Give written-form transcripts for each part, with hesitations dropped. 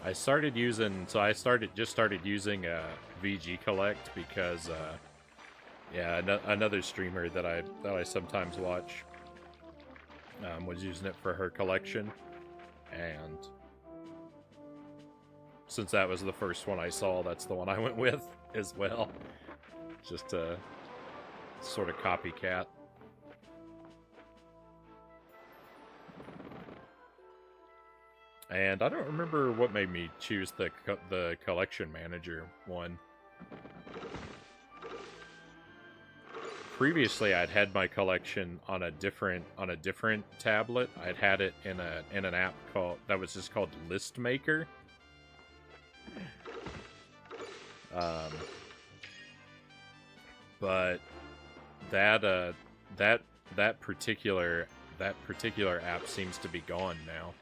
I started using, so I just started using VG Collect because yeah, another streamer that I sometimes watch was using it for her collection, and since that was the first one I saw, that's the one I went with as well. Just a sort of copycat. And I don't remember what made me choose the collection manager one. Previously, I'd had my collection on a different tablet. I'd had it in an app that was just called List Maker. But that particular app seems to be gone now.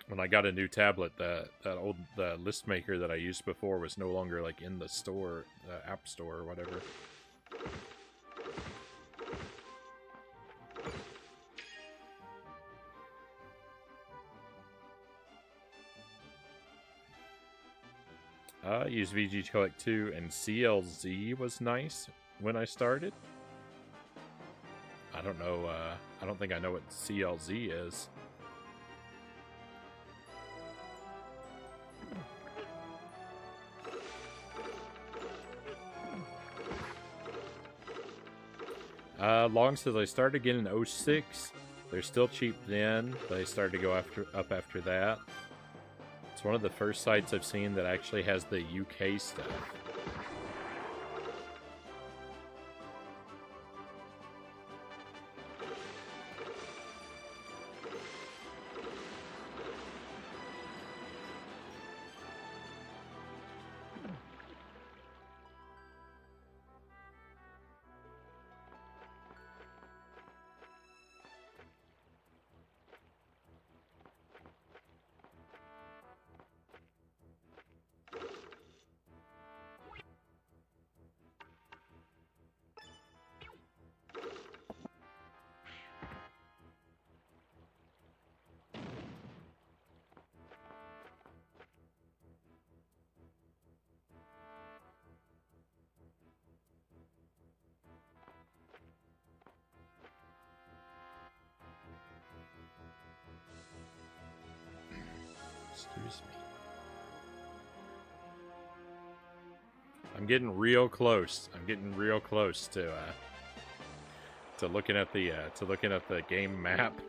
When I got a new tablet, the list maker that I used before was no longer like in the store, the app store or whatever. I used VG Collect 2, and CLZ was nice when I started. I don't know, I don't think I know what CLZ is. Long since I started again in 06. They're still cheap then, but they started to go up after that. It's one of the first sites I've seen that actually has the UK stuff. Excuse me. I'm getting real close. I'm getting real close to looking at the game map.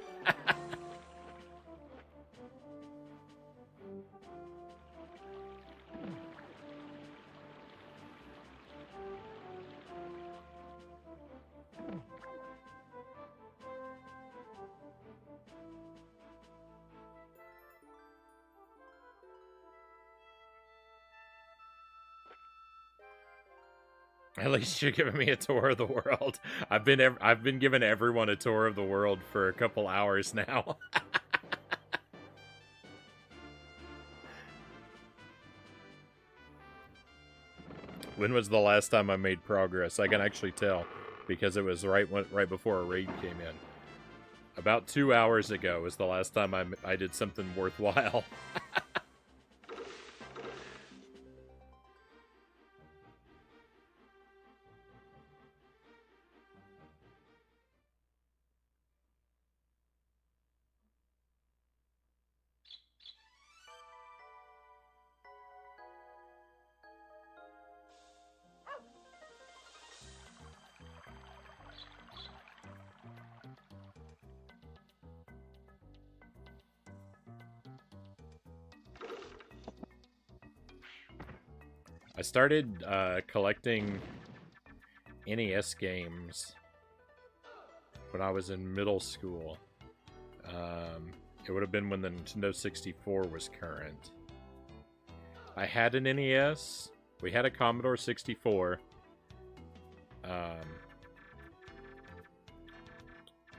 At least you're giving me a tour of the world. I've been giving everyone a tour of the world for a couple hours now. When was the last time I made progress? I can actually tell because it was right before a raid came in. About 2 hours ago was the last time I did something worthwhile. I started collecting NES games when I was in middle school. It would have been when the Nintendo 64 was current. I had an NES. We had a Commodore 64.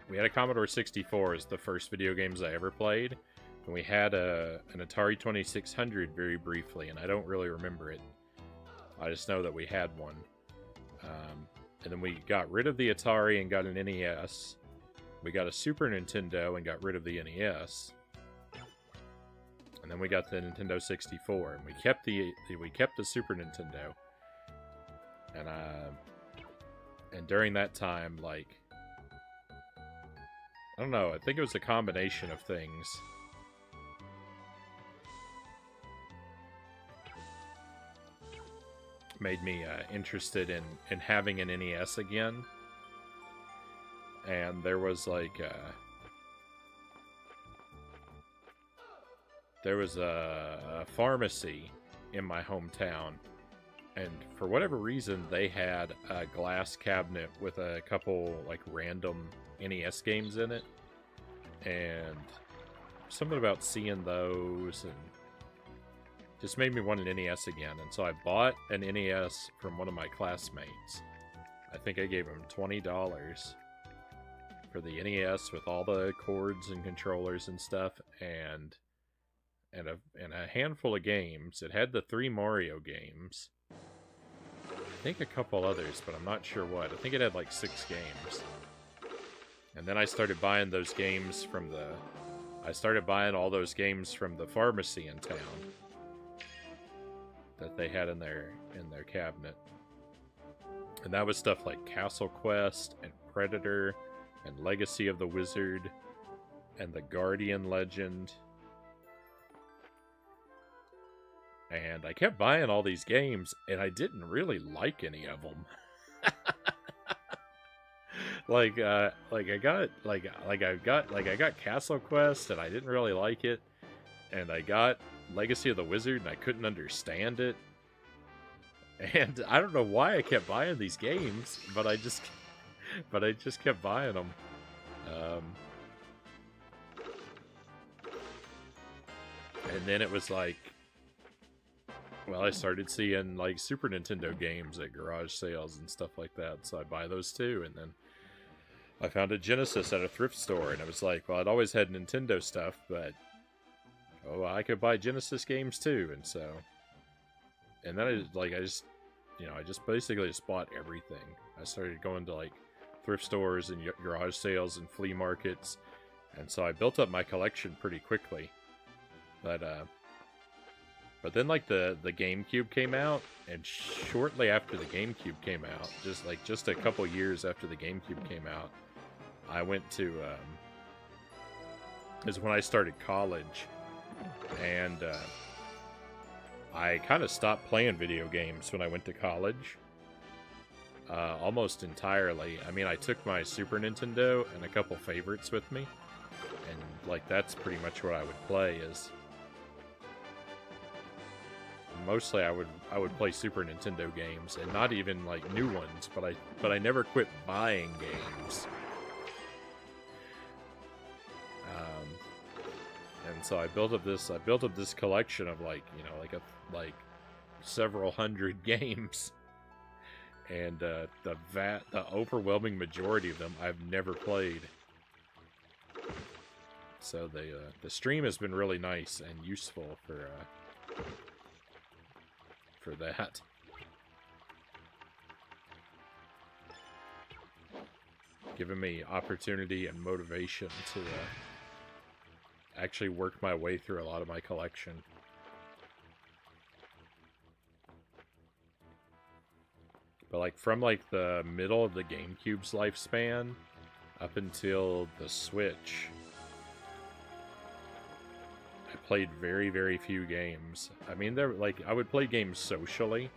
We had a Commodore 64 as the first video games I ever played. And we had an Atari 2600 very briefly, and I don't really remember it. I just know that we had one. And then we got rid of the Atari and got an NES. We got a Super Nintendo and got rid of the NES. And then we got the Nintendo 64, and we kept the Super Nintendo. And during that time, like, I don't know, I think it was a combination of things. Made me interested in having an NES again. And there was like there was a pharmacy in my hometown, and for whatever reason they had a glass cabinet with a couple like random NES games in it, and something about seeing those and just made me want an NES again. And so I bought an NES from one of my classmates. I think I gave him $20 for the NES with all the cords and controllers and stuff, and a handful of games. It had the 3 Mario games. I think a couple others, but I'm not sure what. I think it had like 6 games. And then I started buying those games from the... I started buying all those games from the pharmacy in town that they had in their cabinet. And that was stuff like Castle Quest and Predator and Legacy of the Wizard and the Guardian Legend. And I kept buying all these games, and I didn't really like any of them. I got Castle Quest, and I didn't really like it. And I got Legacy of the Wizard, and I couldn't understand it. And I don't know why I kept buying these games, but I just kept buying them. And then it was like, well, I started seeing like Super Nintendo games at garage sales and stuff like that, so I buy those too. And then I found a Genesis at a thrift store, and it was like, well, I'd always had Nintendo stuff, but I could buy Genesis games too. And so, and then I just basically bought everything. I started going to like thrift stores and garage sales and flea markets, and so I built up my collection pretty quickly. But then like the GameCube came out, and shortly after the GameCube came out, just a couple years after the GameCube came out, I went to is when I started college, and I kind of stopped playing video games when I went to college. Almost entirely. I mean, I took my Super Nintendo and a couple favorites with me, and like that's pretty much what I would play. Is mostly I would play Super Nintendo games, and not even like new ones, but I never quit buying games. And so I built up this collection of like several hundred games. And the overwhelming majority of them I've never played. So the stream has been really nice and useful for that. Giving me opportunity and motivation to actually work my way through a lot of my collection. But like from like the middle of the GameCube's lifespan up until the Switch, I played very, very few games. I mean, I would play games socially.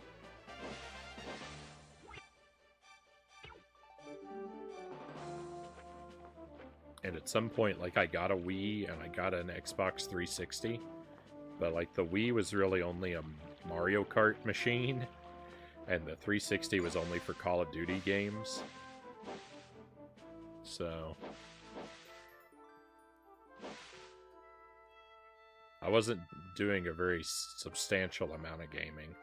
And at some point, like, I got a Wii and I got an Xbox 360. But like the Wii was really only a Mario Kart machine, and the 360 was only for Call of Duty games. So I wasn't doing a very substantial amount of gaming.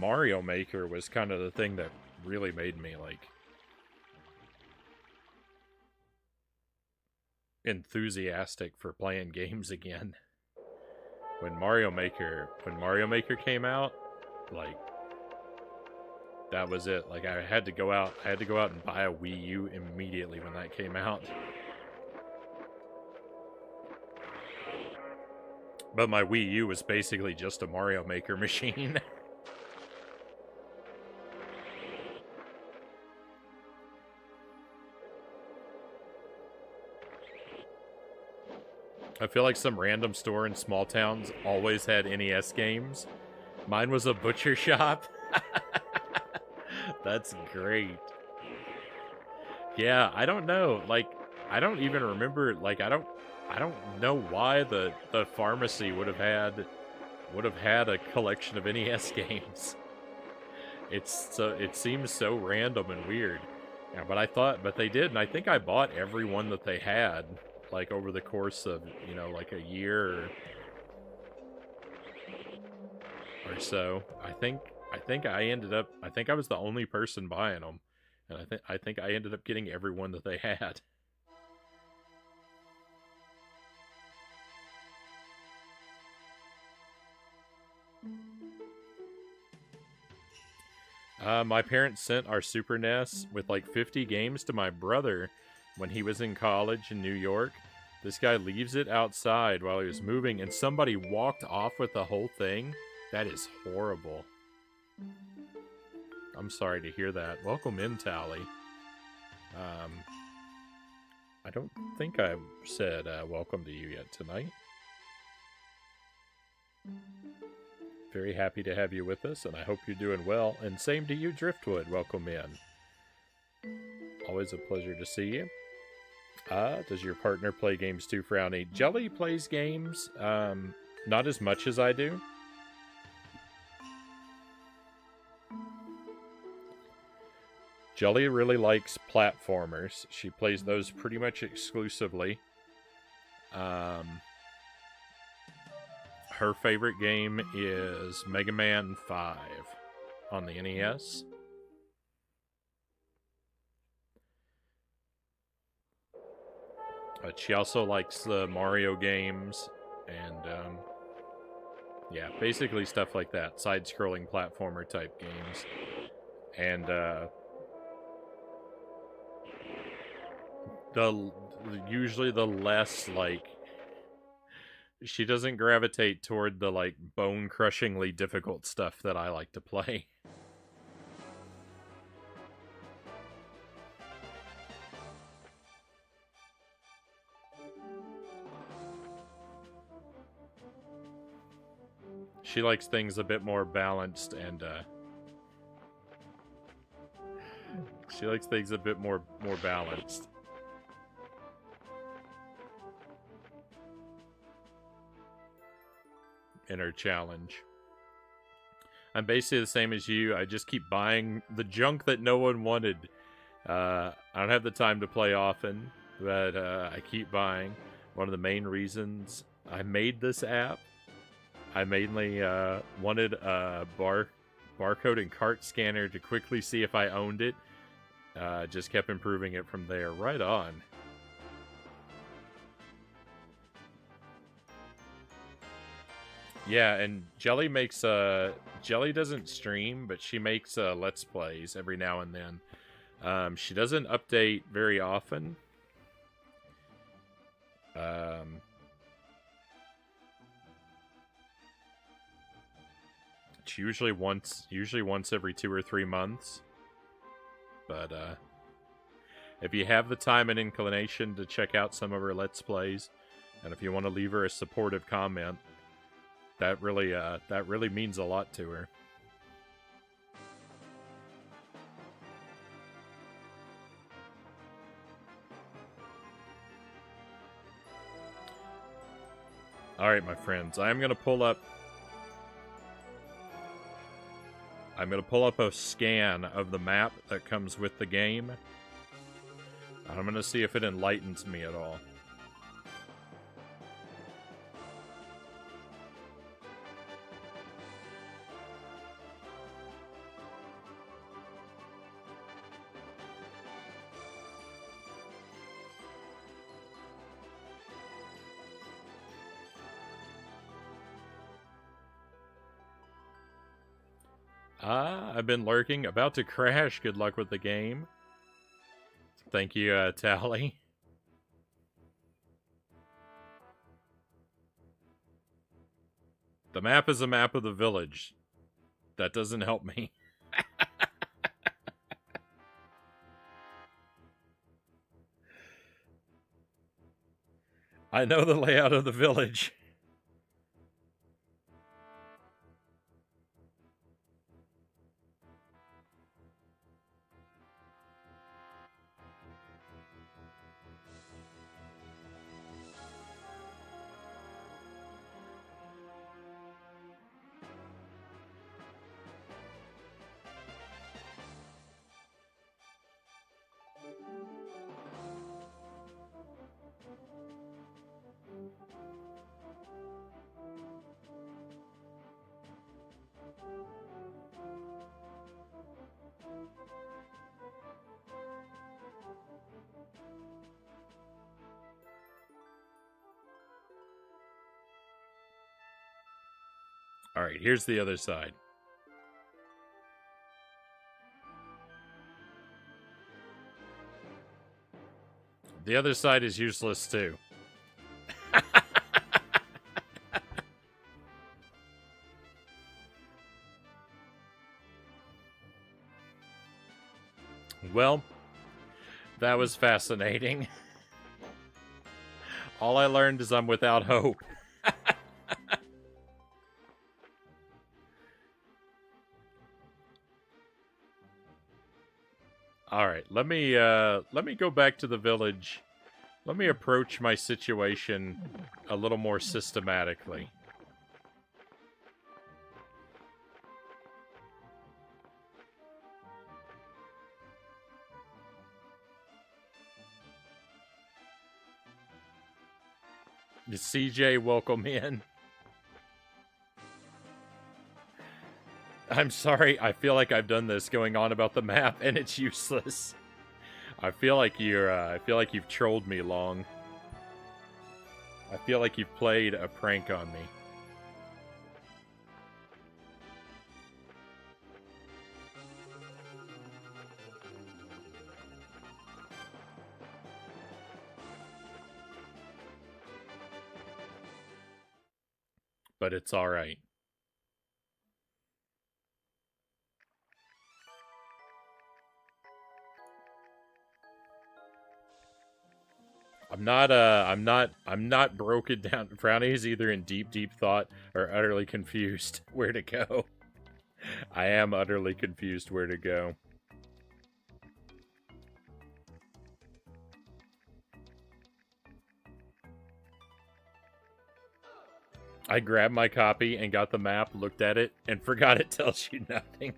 Mario Maker was kind of the thing that really made me, like, enthusiastic for playing games again. When Mario Maker came out, like, that was it. Like, I had to go out and buy a Wii U immediately when that came out. But my Wii U was basically just a Mario Maker machine. I feel like some random store in small towns always had NES games. Mine was a butcher shop. That's great. Yeah, I don't know. Like, I don't even remember. Like, I don't know why the pharmacy would have had a collection of NES games. It seems so random and weird. Yeah, but they did, and I think I bought every one that they had, like, over the course of, you know, like a year or so. I think I was the only person buying them, and I think I ended up getting every one that they had. My parents sent our Super NES with like 50 games to my brother when he was in college in New York. This guy leaves it outside while he was moving, and somebody walked off with the whole thing. That is horrible. I'm sorry to hear that. Welcome in, Tally. I don't think I've said welcome to you yet tonight. Very happy to have you with us, and I hope you're doing well. And same to you, Driftwood. Welcome in. Always a pleasure to see you. Does your partner play games too, Frownie? Jelly plays games, not as much as I do. Jelly really likes platformers. She plays those pretty much exclusively. Her favorite game is Mega Man 5 on the NES. But she also likes the Mario games and, yeah, basically stuff like that. Side-scrolling platformer type games. And, usually the less, like, she doesn't gravitate toward the, like, bone-crushingly difficult stuff that I like to play. She likes things a bit more balanced and, she likes things a bit more balanced. In her challenge. I'm basically the same as you. I just keep buying the junk that no one wanted. I don't have the time to play often, but I keep buying. One of the main reasons I made this app, I mainly wanted a barcode and cart scanner to quickly see if I owned it. Just kept improving it from there. Right on. Yeah, and Jelly makes Jelly doesn't stream, but she makes Let's Plays every now and then. She doesn't update very often. It's usually once every 2 or 3 months. But if you have the time and inclination to check out some of her Let's Plays, and if you want to leave her a supportive comment, that really means a lot to her. Alright, my friends, I'm gonna pull up a scan of the map that comes with the game. I'm gonna see if it enlightens me at all. I've been lurking. About to crash. Good luck with the game. Thank you, Tally. The map is a map of the village. That doesn't help me. I know the layout of the village. Alright, here's the other side. The other side is useless too. Well, that was fascinating. All I learned is I'm without hope. Alright, let me go back to the village. Let me approach my situation a little more systematically. CJ, welcome in. I'm sorry, I feel like I've done this going on about the map, and it's useless. I feel like you've trolled me long. I feel like you've played a prank on me. But it's alright. I'm not broken down. Frownie is either in deep, deep thought or utterly confused where to go. I am utterly confused where to go. I grabbed my copy and got the map, looked at it, and forgot it tells you nothing.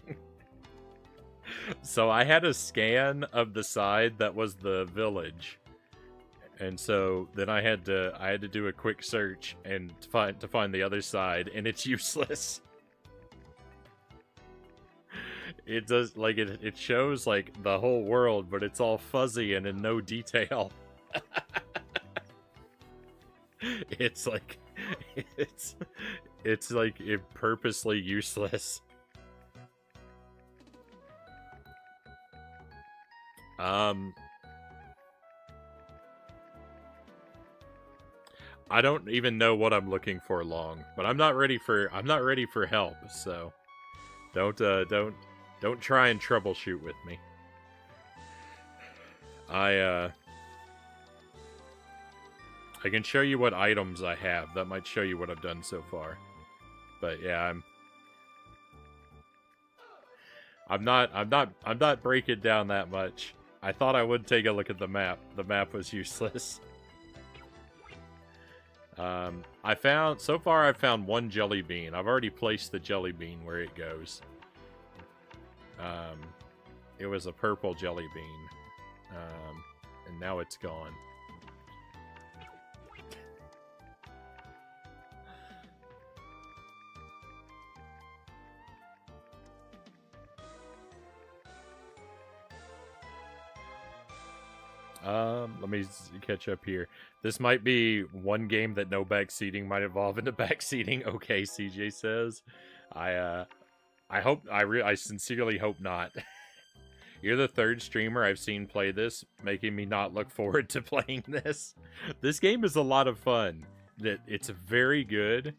So I had a scan of the side that was the village. And so then I had to do a quick search and to find the other side, and it's useless. It does like it shows like the whole world, but it's all fuzzy and in no detail. It's like it's like purposely useless. I don't even know what I'm looking for long, but I'm not ready for help, so don't try and troubleshoot with me. I can show you what items I have. That might show you what I've done so far. But yeah, I'm not breaking down that much. I thought I would take a look at the map. The map was useless. So far I've found one jelly bean. I've already placed the jelly bean where it goes. It was a purple jelly bean. And now it's gone. Let me catch up here. This might be one game that no backseating might evolve into backseating. Okay, CJ says. I I sincerely hope not. You're the third streamer I've seen play this, making me not look forward to playing this. This game is a lot of fun. It's very good.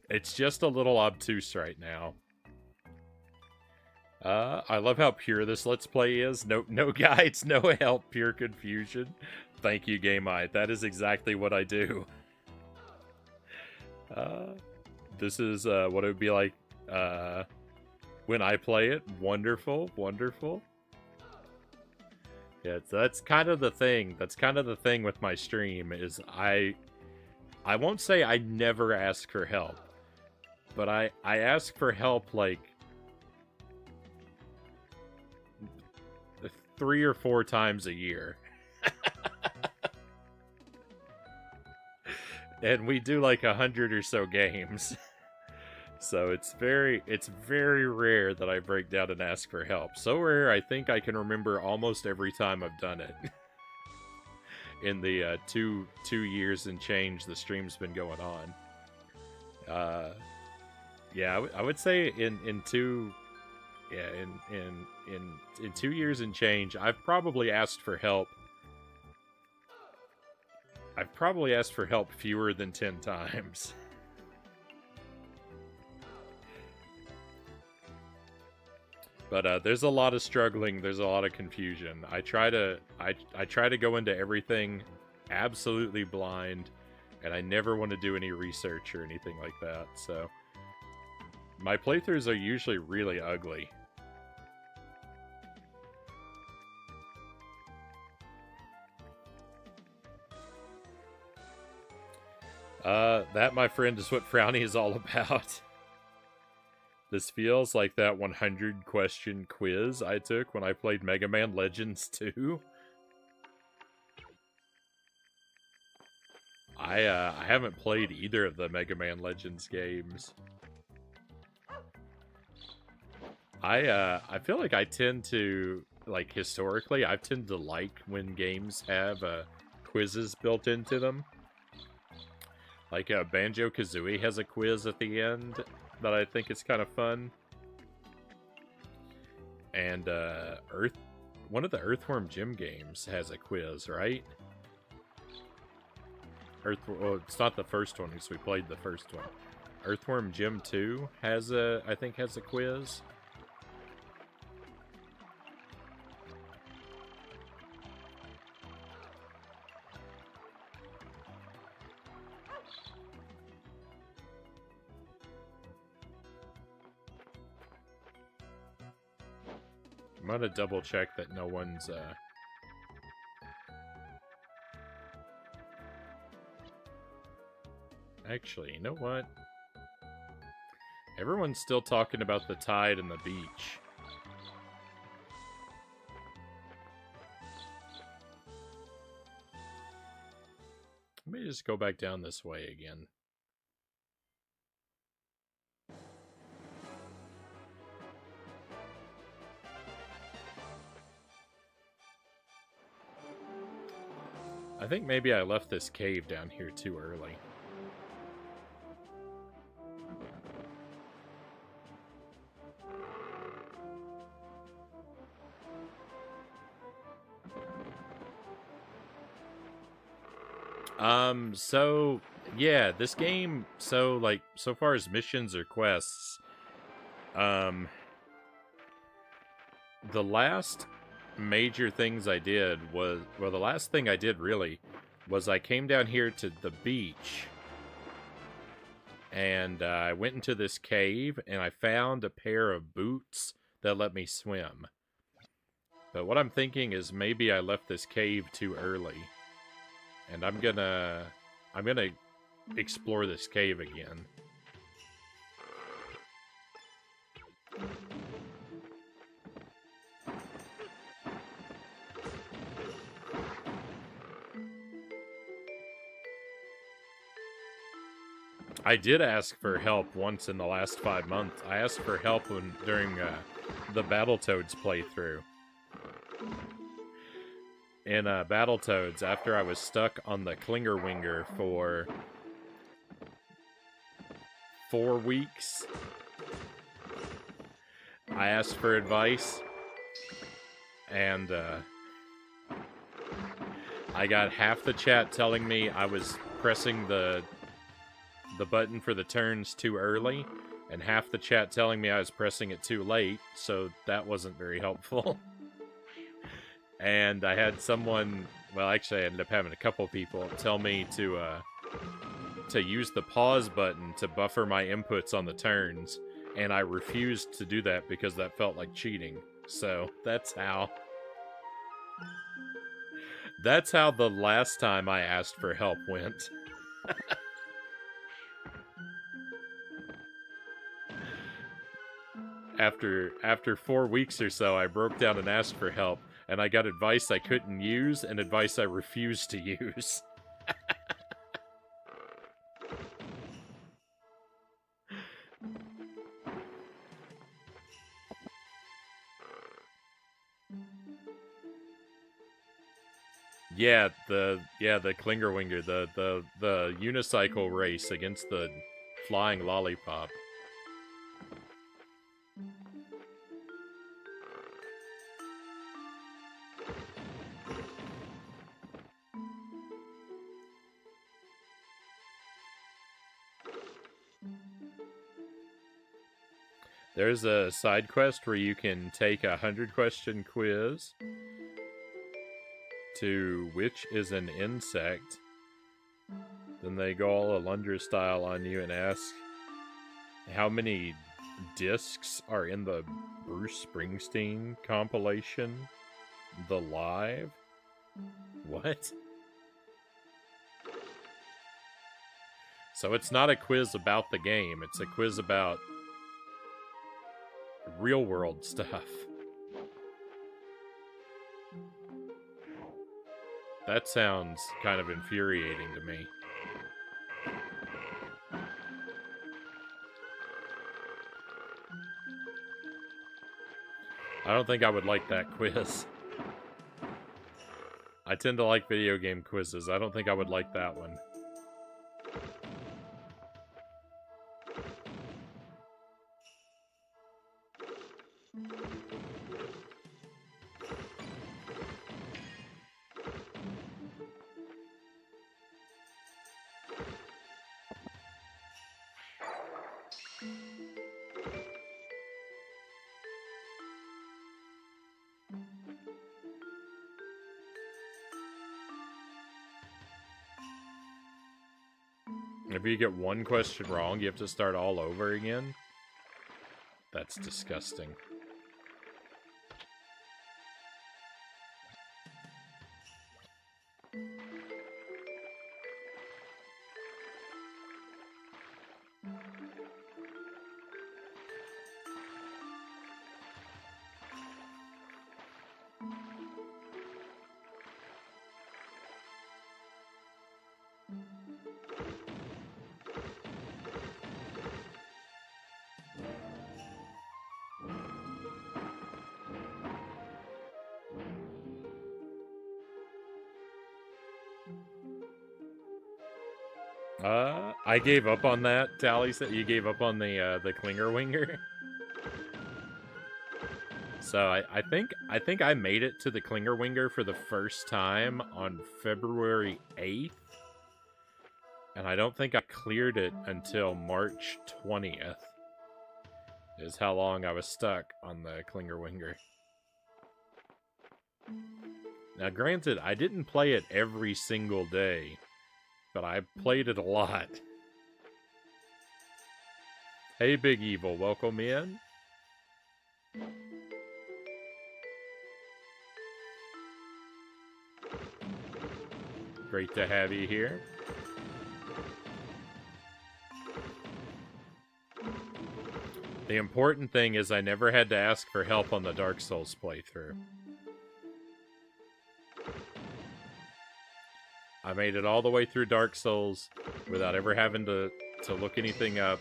It's just a little obtuse right now. I love how pure this Let's Play is. No guides, no help, pure confusion. Thank you, GameEye. That is exactly what I do. This is what it would be like when I play it. Wonderful, wonderful. Yeah, that's kind of the thing. That's kind of the thing with my stream is I won't say I never ask for help, but I ask for help like 3 or 4 times a year. And we do like 100 or so games. So it's very rare that I break down and ask for help. So rare, I think I can remember almost every time I've done it. In the two years and change the stream's been going on. Yeah, I would say in 2 years and change, I've probably asked for help. I've probably asked for help fewer than 10 times. But there's a lot of struggling. There's a lot of confusion. I try to go into everything absolutely blind, and I never want to do any research or anything like that. So my playthroughs are usually really ugly. That, my friend, is what Frownie is all about. This feels like that 100 question quiz I took when I played Mega Man Legends 2. I haven't played either of the Mega Man Legends games. I feel like I tend to, like, historically, I tend to like when games have quizzes built into them. Like, Banjo-Kazooie has a quiz at the end that I think is kind of fun. And, one of the Earthworm Jim games has a quiz, right? Well, it's not the first one, because we played the first one. Earthworm Jim 2 has I think has a quiz. I'm gonna double check that no one's Actually, you know what? Everyone's still talking about the tide and the beach. Let me just go back down this way again. I think maybe I left this cave down here too early. So, yeah, this game, so far as missions or quests, the last major things I did was, well, the last thing I did really was I came down here to the beach, and I went into this cave, and I found a pair of boots that let me swim. But what I'm thinking is maybe I left this cave too early. And I'm gonna explore this cave again. I did ask for help once in the last 5 months. I asked for help during the Battletoads playthrough. In Battletoads, after I was stuck on the Klingerwinger for 4 weeks, I asked for advice, and I got half the chat telling me I was pressing the button for the turns too early, and half the chat telling me I was pressing it too late, so that wasn't very helpful. And I had someone, well, actually I ended up having a couple people tell me to use the pause button to buffer my inputs on the turns, and I refused to do that because that felt like cheating. So that's how the last time I asked for help went. After 4 weeks or so, I broke down and asked for help, and I got advice I couldn't use and advice I refused to use. Yeah, the Klingerwinger, the unicycle race against the flying lollipop. There's a side quest where you can take a 100-question quiz to which is an insect. Then they go all Alundra style on you and ask how many discs are in the Bruce Springsteen compilation, The Live? What? So it's not a quiz about the game, it's a quiz about real world stuff. That sounds kind of infuriating to me. I don't think I would like that quiz. I tend to like video game quizzes. I don't think I would like that one. If you get one question wrong, you have to start all over again? That's disgusting. I gave up on that. Tally said you gave up on the Klingerwinger. So I think I made it to the Klingerwinger for the first time on February 8th. And I don't think I cleared it until March 20th. Is how long I was stuck on the Klingerwinger. Now granted, I didn't play it every single day, but I played it a lot. Hey Big Evil, welcome in. Great to have you here. The important thing is I never had to ask for help on the Dark Souls playthrough. I made it all the way through Dark Souls without ever having to look anything up,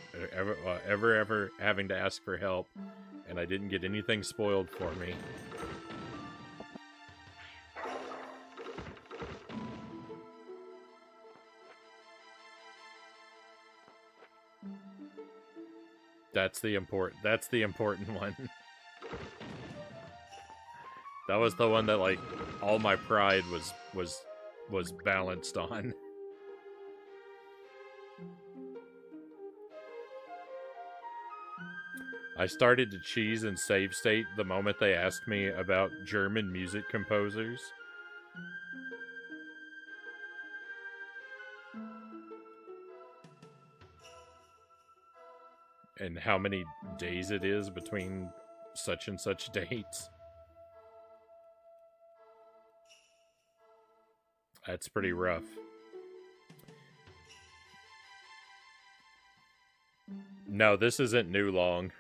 ever having to ask for help, and I didn't get anything spoiled for me. That's the important one. That was the one that, like, all my pride was balanced on. I started to cheese and save state the moment they asked me about German music composers. And how many days it is between such and such dates. That's pretty rough. No, this isn't New Long.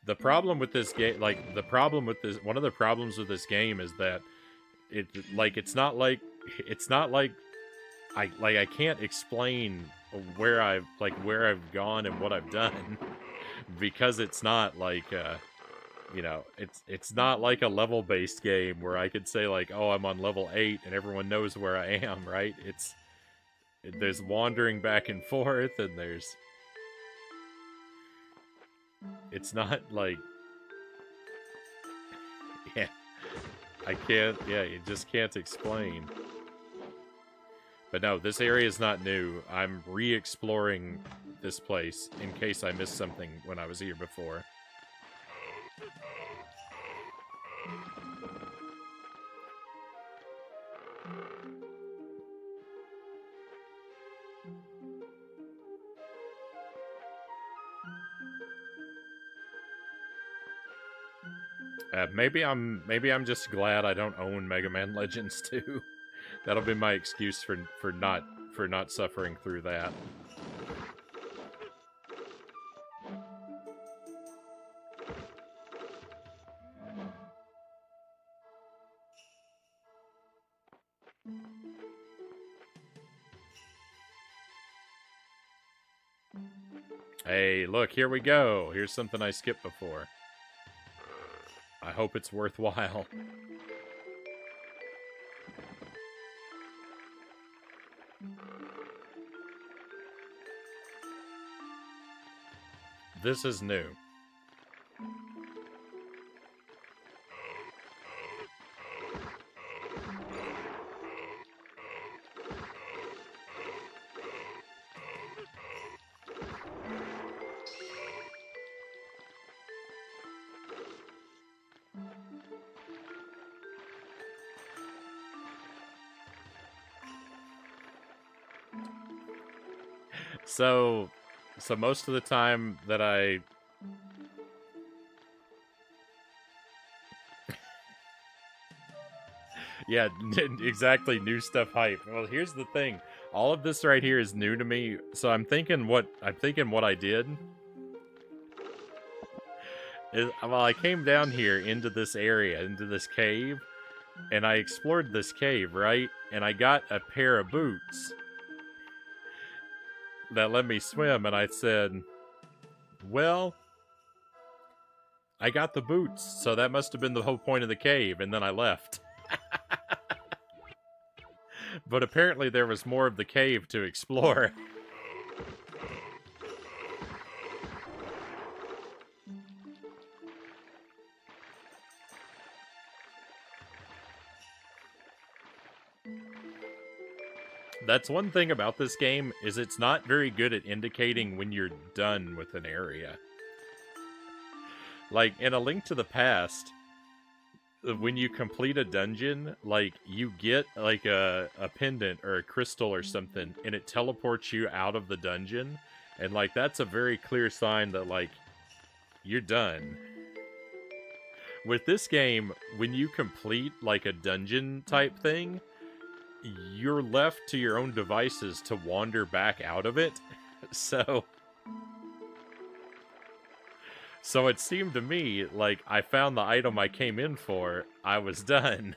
The problem with this game, like, one of the problems with this game is that it's not like I can't explain where I've gone and what I've done because it's not like you know, it's not like a level-based game where I could say, like, oh, I'm on level 8 and everyone knows where I am, right? There's wandering back and forth, and it's not like, yeah, you just can't explain. But no, this area is not new. I'm re-exploring this place in case I missed something when I was here before. Maybe I'm just glad I don't own Mega Man Legends 2. That'll be my excuse for not suffering through that. Hey, look, here we go. Here's something I skipped before. I hope it's worthwhile. This is new. So most of the time that I... Yeah, exactly, new stuff hype. Well, here's the thing. All of this right here is new to me, so I'm thinking what I did is, well, I came down here into this area, into this cave, and I explored this cave, right? And I got a pair of boots that let me swim, and I said, well, I got the boots, so that must have been the whole point of the cave, and then I left. But apparently there was more of the cave to explore. That's one thing about this game, is it's not very good at indicating when you're done with an area. Like, in A Link to the Past, when you complete a dungeon, like, you get, like, a pendant or a crystal or something, and it teleports you out of the dungeon, and, like, that's a very clear sign that, like, you're done. With this game, when you complete, like, a dungeon type thing, you're left to your own devices to wander back out of it. So it seemed to me like I found the item I came in for, I was done,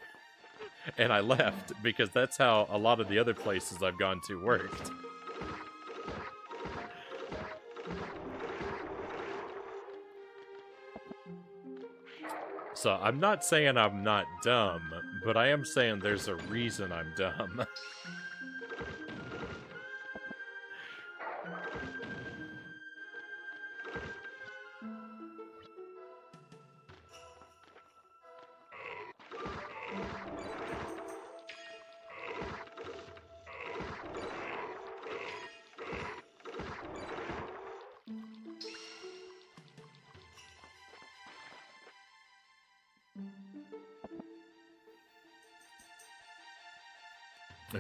and I left, because that's how a lot of the other places I've gone to worked. So I'm not saying I'm not dumb, but I am saying there's a reason I'm dumb.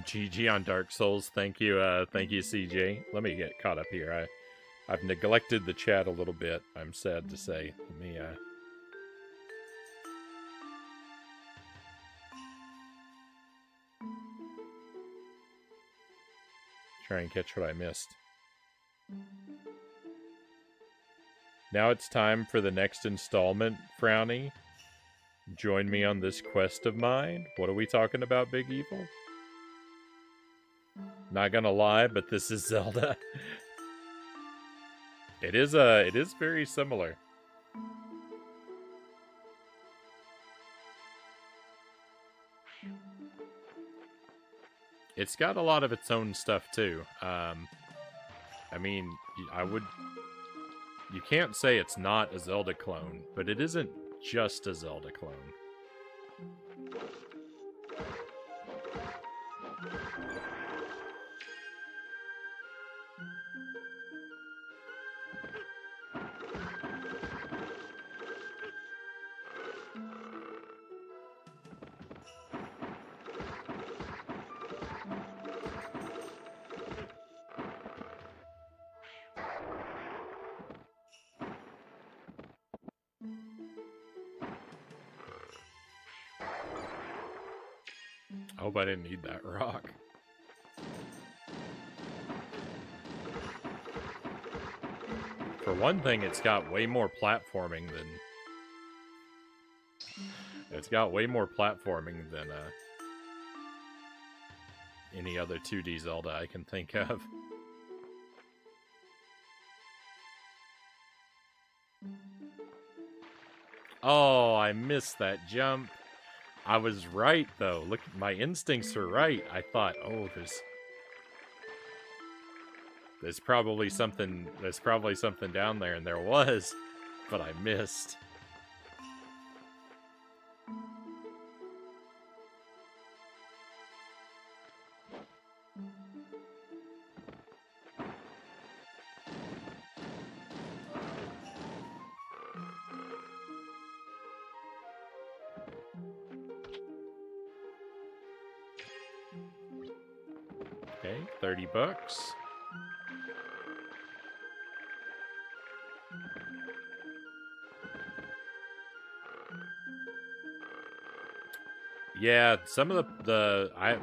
GG on Dark Souls. Thank you, CJ. Let me get caught up here. I've neglected the chat a little bit, I'm sad to say. Let me, try and catch what I missed. Now it's time for the next installment, Frownie. Join me on this quest of mine. What are we talking about, Big Evil? Not gonna lie, but this is Zelda. It is very similar. It's got a lot of its own stuff too. I mean, you can't say it's not a Zelda clone, but it isn't just a Zelda clone. I hope I didn't need that rock. For one thing, it's got way more platforming than... any other 2D Zelda I can think of. Oh, I missed that jump. I was right, though. Look, my instincts were right. I thought, oh, there's probably something down there, and there was, but I missed. Okay, $30. Yeah, some of I'm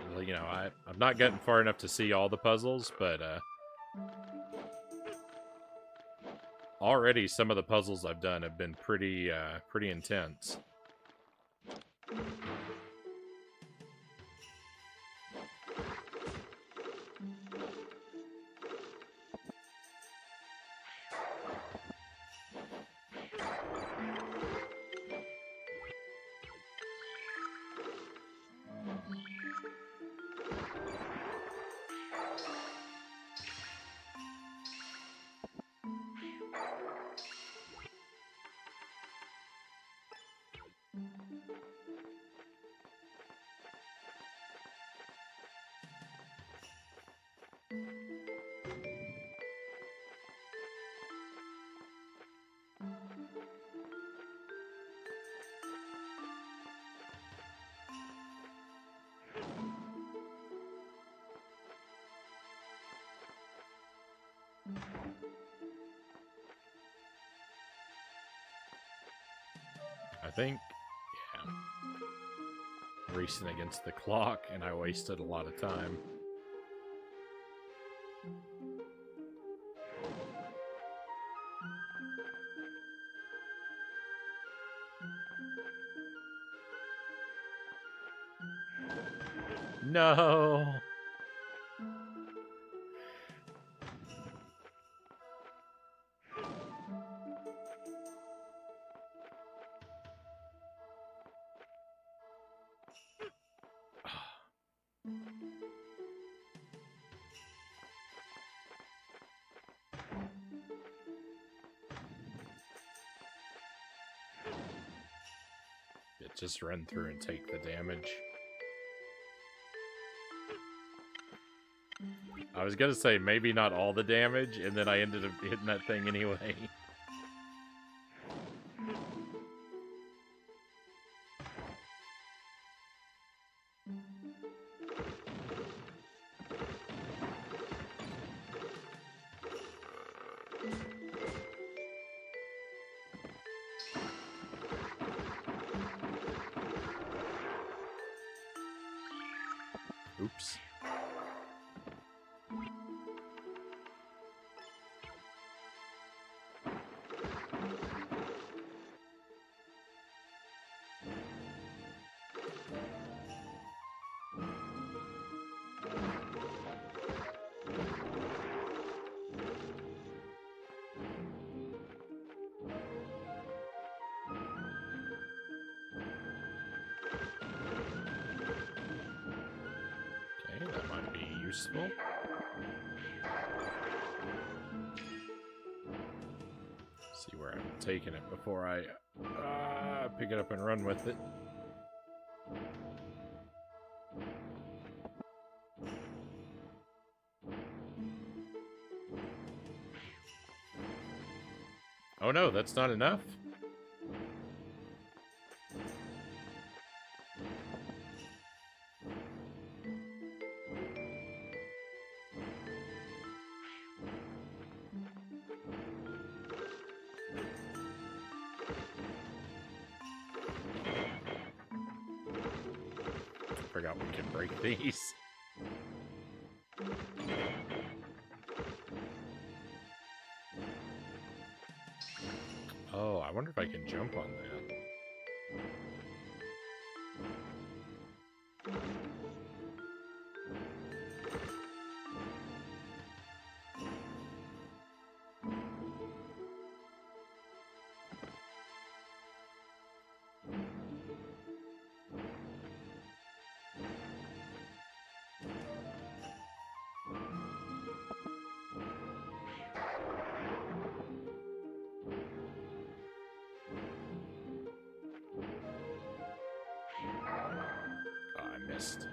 not getting far enough to see all the puzzles, but already some of the puzzles I've done have been pretty intense. I think, yeah, racing against the clock, and I wasted a lot of time. No! Just run through and take the damage. I was gonna say maybe not all the damage, and then I ended up hitting that thing anyway. Oops. Okay, that might be useful. See where I'm taking it before I pick it up and run with it. Oh no, that's not enough? Forgot we can break these. Oh, I wonder if I can jump on that. Oh, I missed.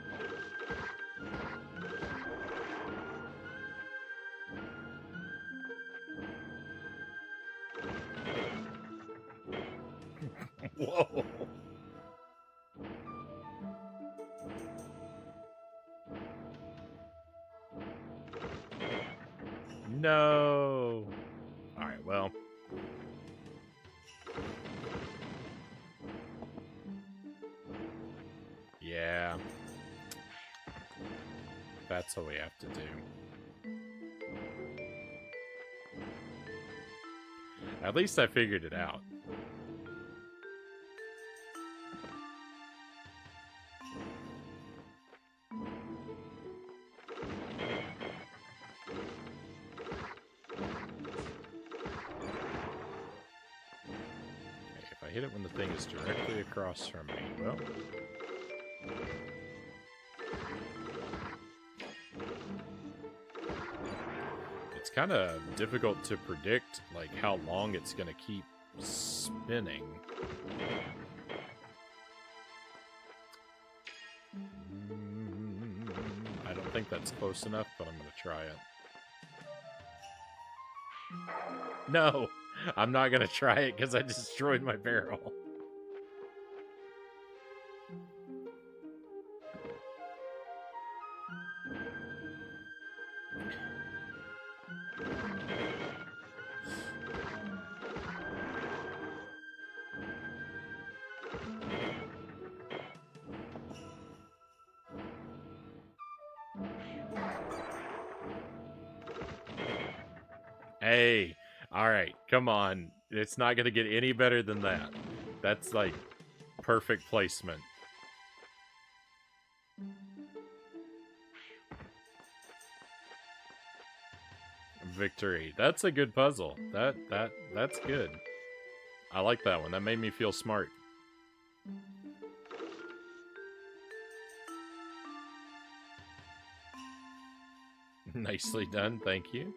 Whoa! No! Alright, well. Yeah. That's what we have to do. At least I figured it out. If I hit it when the thing is directly across from me, well... It's kind of difficult to predict, like, how long it's going to keep spinning. I don't think that's close enough, but I'm going to try it. No! I'm not going to try it because I destroyed my barrel. Hey, alright, come on. It's not going to get any better than that. That's, like, perfect placement. Victory. That's a good puzzle. That's good. I like that one. That made me feel smart. Nicely done, thank you.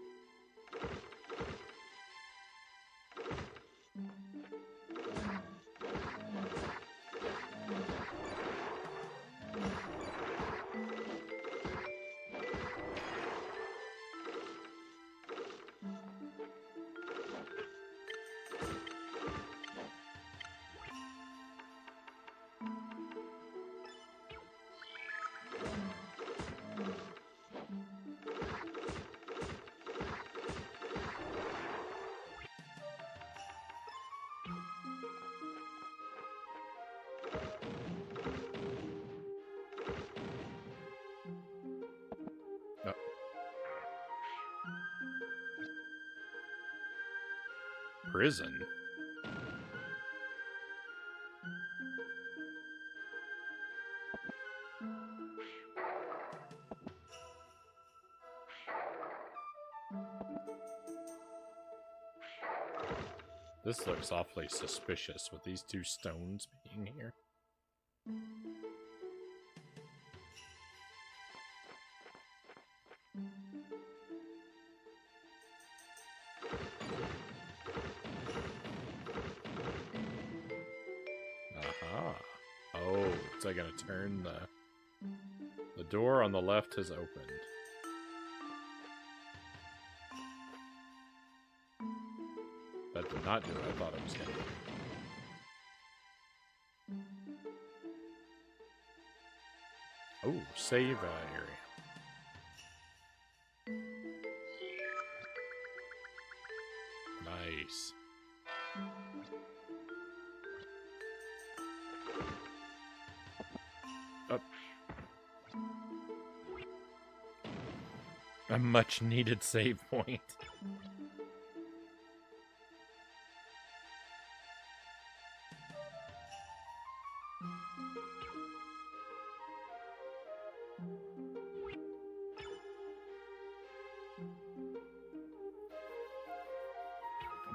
prison. This looks awfully suspicious with these two stones being here. Aha. Oh, is that gonna turn the door on the left has opened. That did not do what I thought it was gonna do. Oh, save area. Nice. Up. A much needed save point.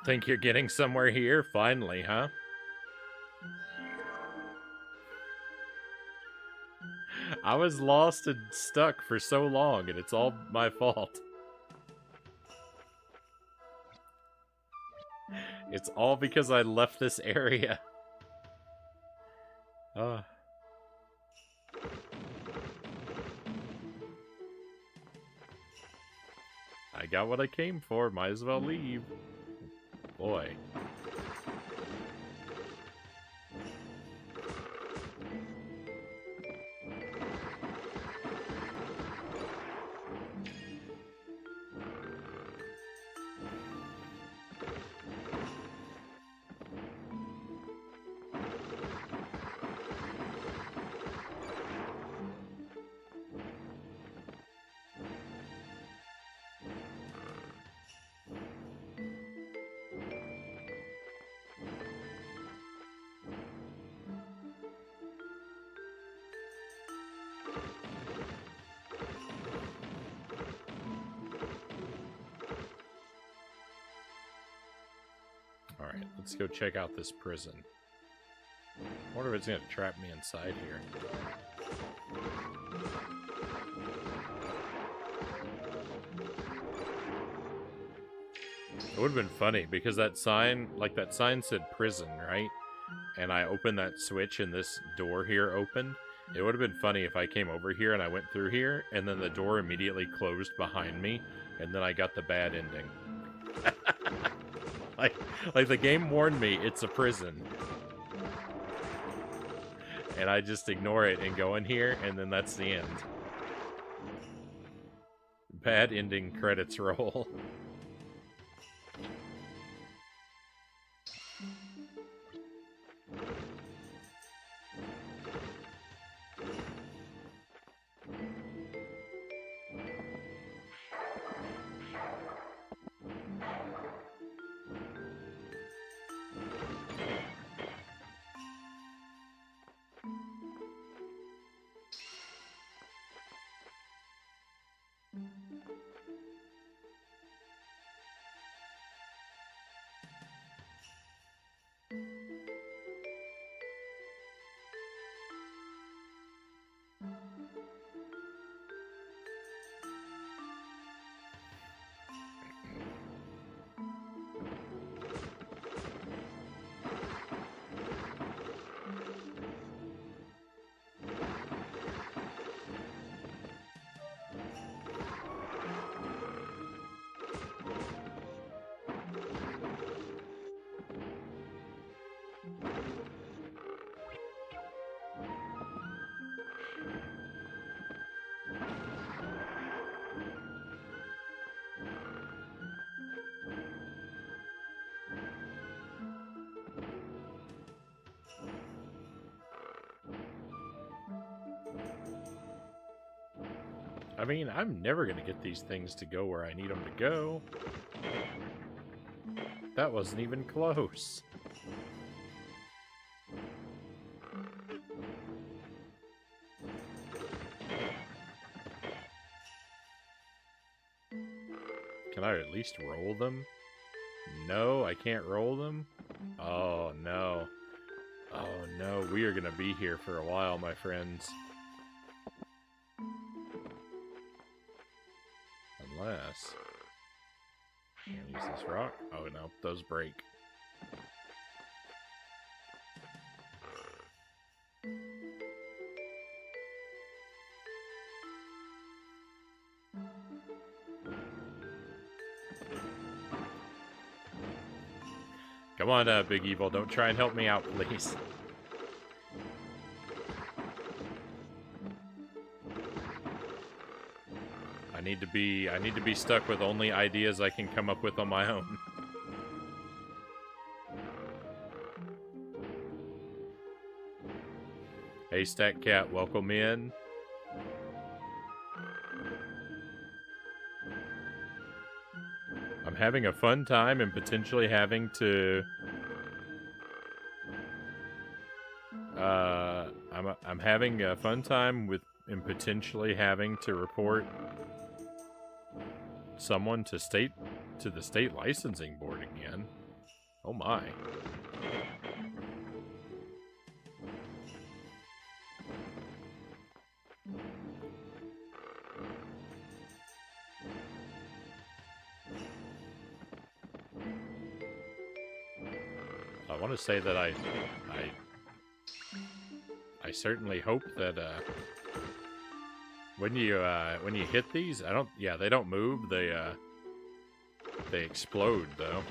Think you're getting somewhere here? Finally, huh? I was lost and stuck for so long, and it's all my fault. It's all because I left this area. I got what I came for. Might as well leave. Boy. Alright, let's go check out this prison. I wonder if it's going to trap me inside here. It would have been funny, because that sign, that sign said prison, right? And I opened that switch and this door here opened. It would have been funny if I came over here and I went through here, and then the door immediately closed behind me, and then I got the bad ending. Like the game warned me, it's a prison. And I just ignore it and go in here, and then that's the end. Bad ending, credits roll. I mean, I'm never going to get these things to go where I need them to go. That wasn't even close. Can I at least roll them? No, I can't roll them? Oh, no. Oh, no. We are going to be here for a while, my friends. Unless... I'm going to use this rock. Oh, no. Those break. Come on, Big Evil. Don't try and help me out, please. I need to be stuck with only ideas I can come up with on my own. Haystack Cat, welcome in. I'm having a fun time and potentially having to... I'm having a fun time with and potentially having to report someone to the state licensing board again. Oh my. I want to say that I certainly hope that when you hit these, they don't move. They explode though.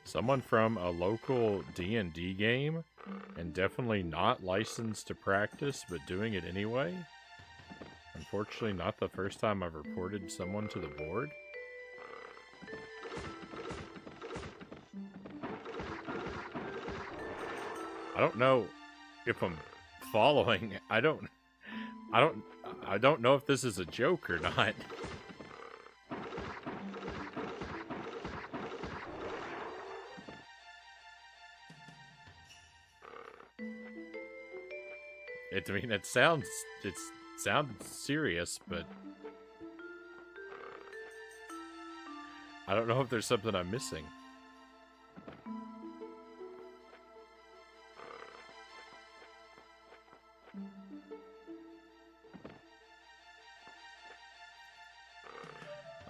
Someone from a local D&D game, and definitely not licensed to practice, but doing it anyway. Unfortunately, not the first time I've reported someone to the board. I don't know if I'm following. I don't know if this is a joke or not. I mean, it sounds serious, but I don't know if there's something I'm missing.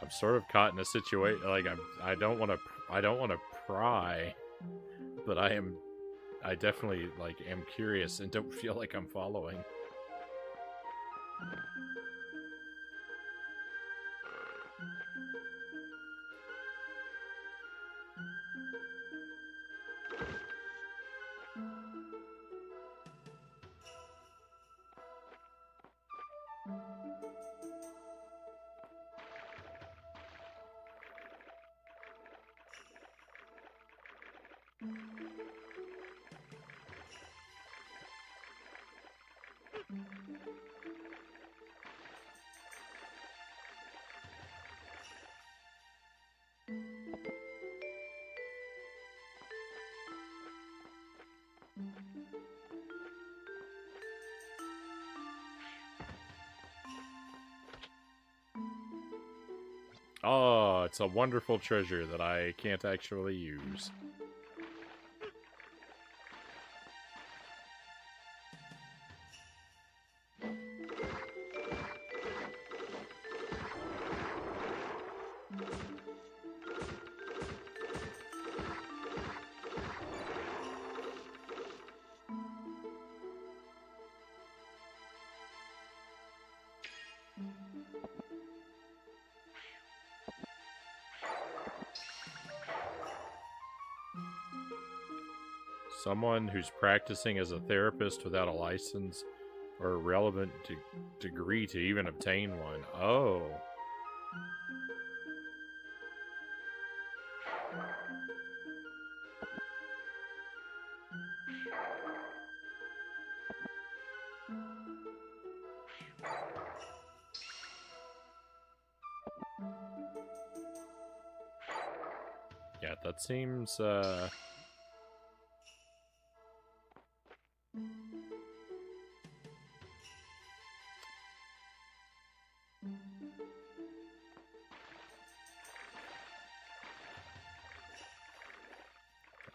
I'm sort of caught in a situation like I don't want to pry, but I definitely am curious and don't feel like I'm following. Oh, it's a wonderful treasure that I can't actually use. Someone who's practicing as a therapist without a license or a relevant degree to even obtain one. Oh. Yeah, that seems,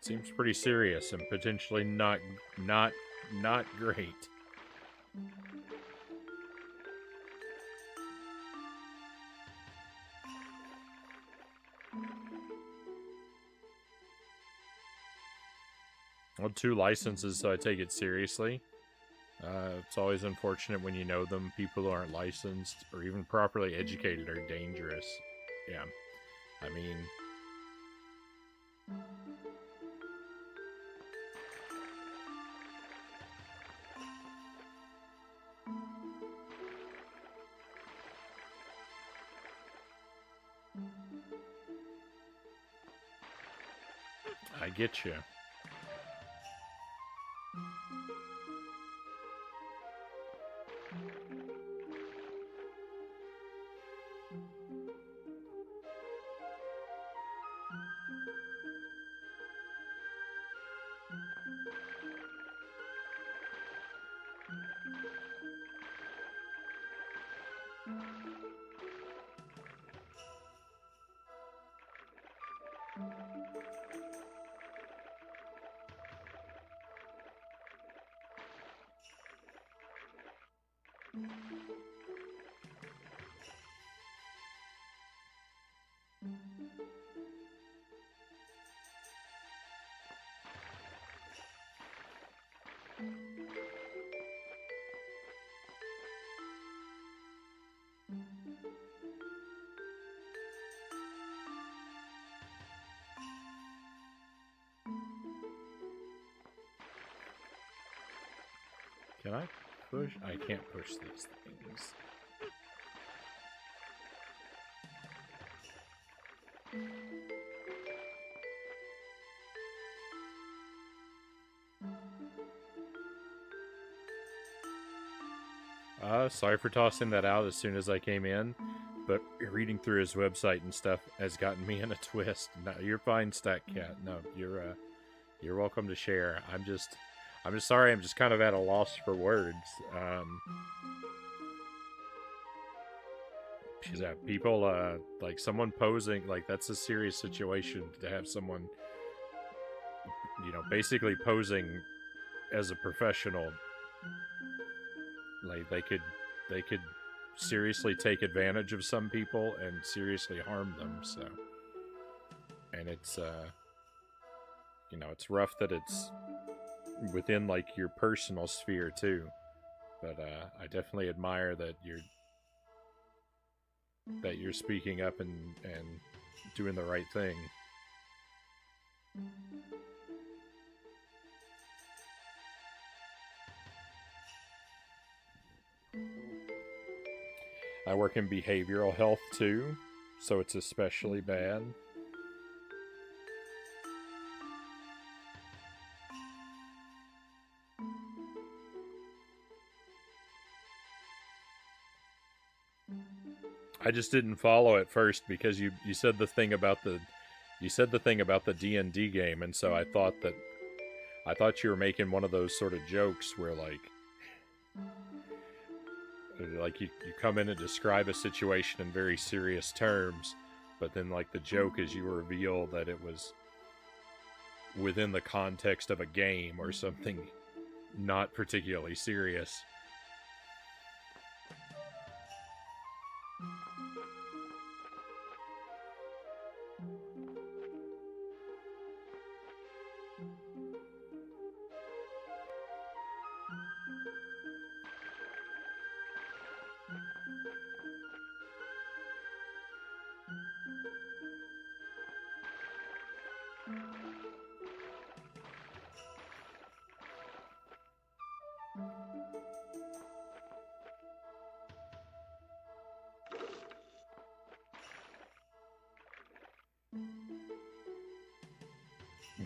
seems pretty serious and potentially not great. Well, 2 licenses, so I take it seriously. It's always unfortunate when you know them. People who aren't licensed or even properly educated are dangerous. Yeah. I mean... I get you. Can I push? I can't push these things. Sorry for tossing that out as soon as I came in, but reading through his website and stuff has gotten me in a twist. No, you're fine, Stack Cat. No, you're welcome to share. I'm just sorry. I'm just kind of at a loss for words. Because people, like someone posing, like that's a serious situation to have someone, you know, basically posing as a professional. Like they could seriously take advantage of some people and seriously harm them. So, and it's, you know, it's rough that it's within like your personal sphere too. But I definitely admire that you're speaking up and doing the right thing. I work in behavioral health too, so it's especially bad. I just didn't follow at first because you said the thing about the D&D game, and so I thought you were making one of those sort of jokes where like you come in and describe a situation in very serious terms, but then like the joke is you reveal that it was within the context of a game or something not particularly serious.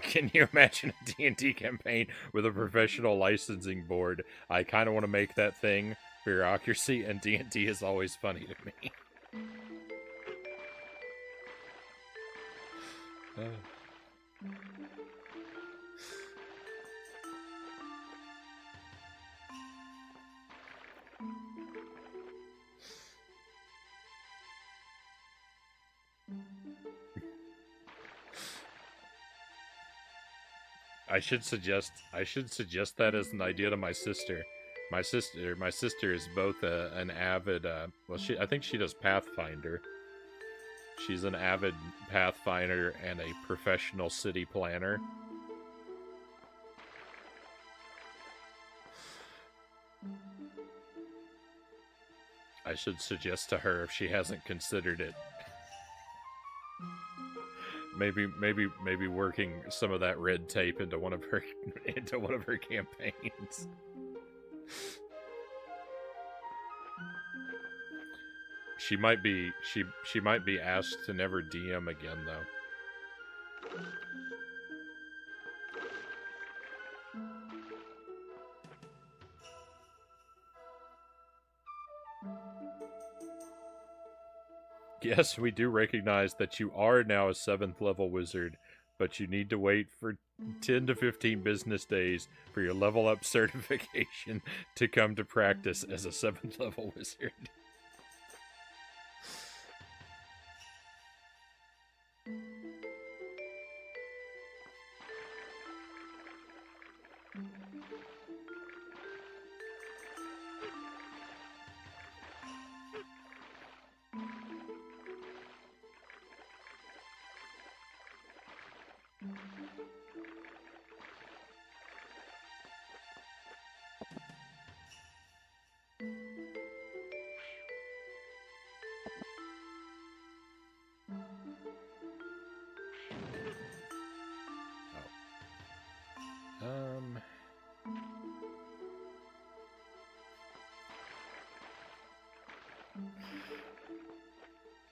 Can you imagine a D&D campaign with a professional licensing board? I kind of want to make that thing, bureaucracy, and D&D is always funny to me. I should suggest that as an idea to my sister. My sister is both an avid well, I think she does Pathfinder. She's an avid Pathfinder and a professional city planner. I should suggest to her if she hasn't considered it. Maybe working some of that red tape into one of her campaigns. She might be asked to never DM again though. Yes, we do recognize that you are now a 7th level wizard, but you need to wait for 10 to 15 business days for your level up certification to come to practice as a 7th level wizard.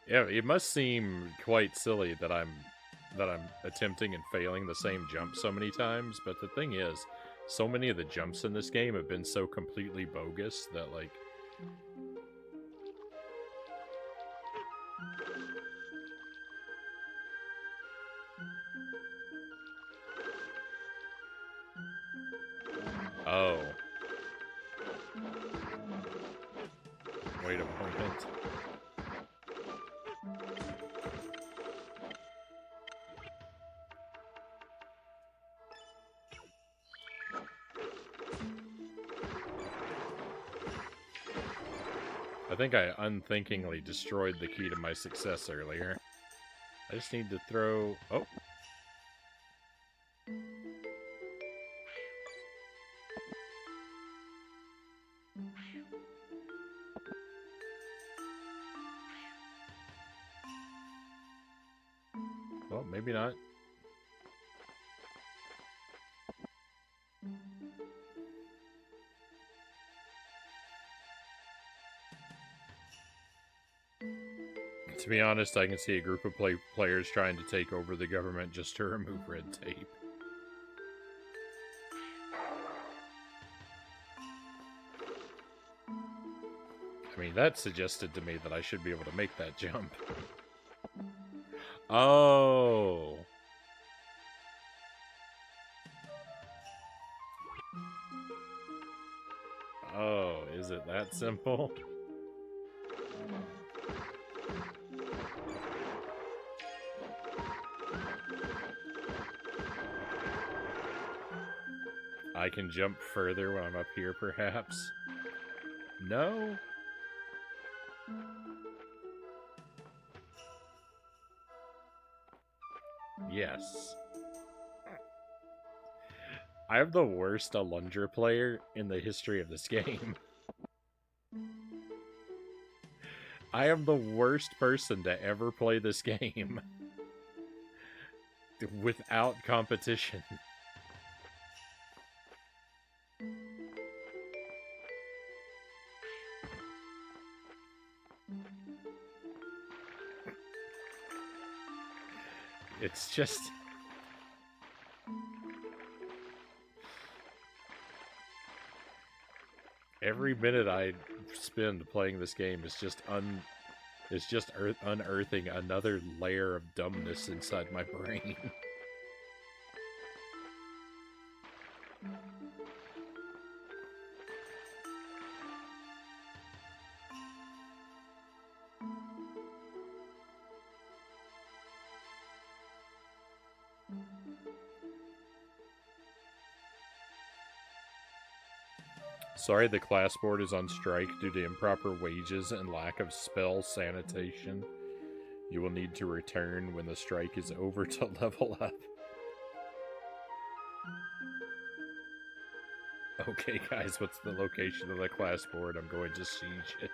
Yeah, it must seem quite silly that I'm attempting and failing the same jump so many times, but the thing is, so many of the jumps in this game have been so completely bogus that, like... Oh. Wait a moment. I think I unthinkingly destroyed the key to my success earlier. I just need to throw... Oh! Well, maybe not. To be honest, I can see a group of players trying to take over the government just to remove red tape. I mean, that suggested to me that I should be able to make that jump. Oh! Oh, is it that simple? I can jump further when I'm up here, perhaps? No? Yes. I am the worst Alundra player in the history of this game. I am the worst person to ever play this game. Without competition. It's just... Every minute I spend playing this game is just unearthing another layer of dumbness inside my brain. Sorry, the class board is on strike due to improper wages and lack of spell sanitation. You will need to return when the strike is over to level up. Okay, guys, what's the location of the class board? I'm going to siege it.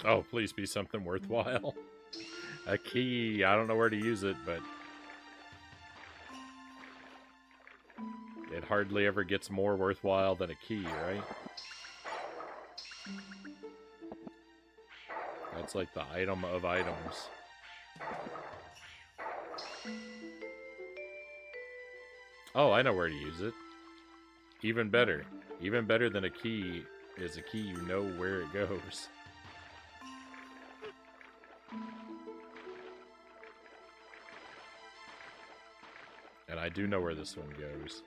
Oh, please be something worthwhile. A key. I don't know where to use it, but... it hardly ever gets more worthwhile than a key, right? That's like the item of items. Oh, I know where to use it. Even better. Even better than a key is a key you know where it goes. And I do know where this one goes.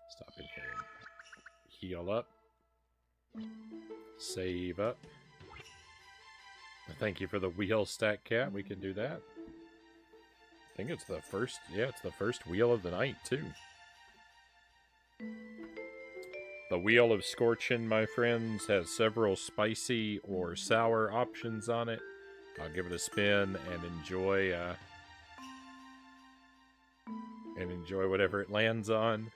Stop in here. Heal up. Save up. Thank you for the wheel, Stack Cat. We can do that. I think it's the first, yeah, it's the first wheel of the night, too. The Wheel of Scorchin, my friends, has several spicy or sour options on it. I'll give it a spin and enjoy whatever it lands on.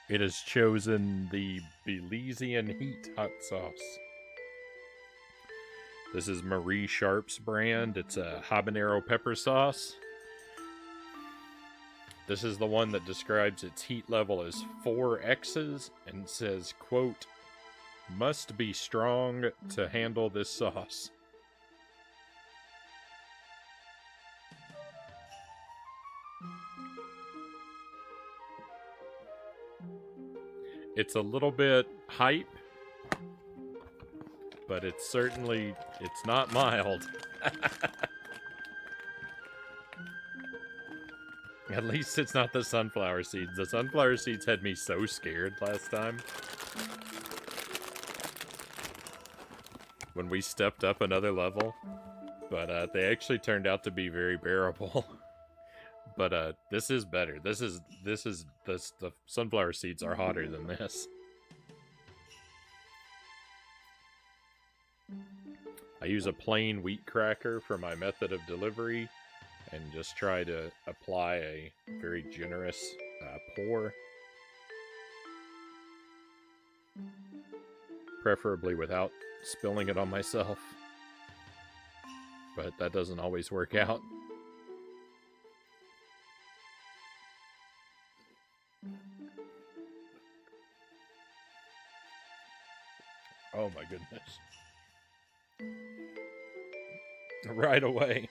It has chosen the Belizean Heat hot sauce. This is Marie Sharp's brand. It's a habanero pepper sauce. This is the one that describes its heat level as 4X's and says, quote, "Must be strong to handle this sauce." It's a little bit hype, but it's certainly, it's not mild. At least it's not the sunflower seeds. The sunflower seeds had me so scared last time. When we stepped up another level. But they actually turned out to be very bearable. But this is better. The sunflower seeds are hotter than this. I use a plain wheat cracker for my method of delivery and just try to apply a very generous pour. Preferably without spilling it on myself. But that doesn't always work out. Oh my goodness. Right away.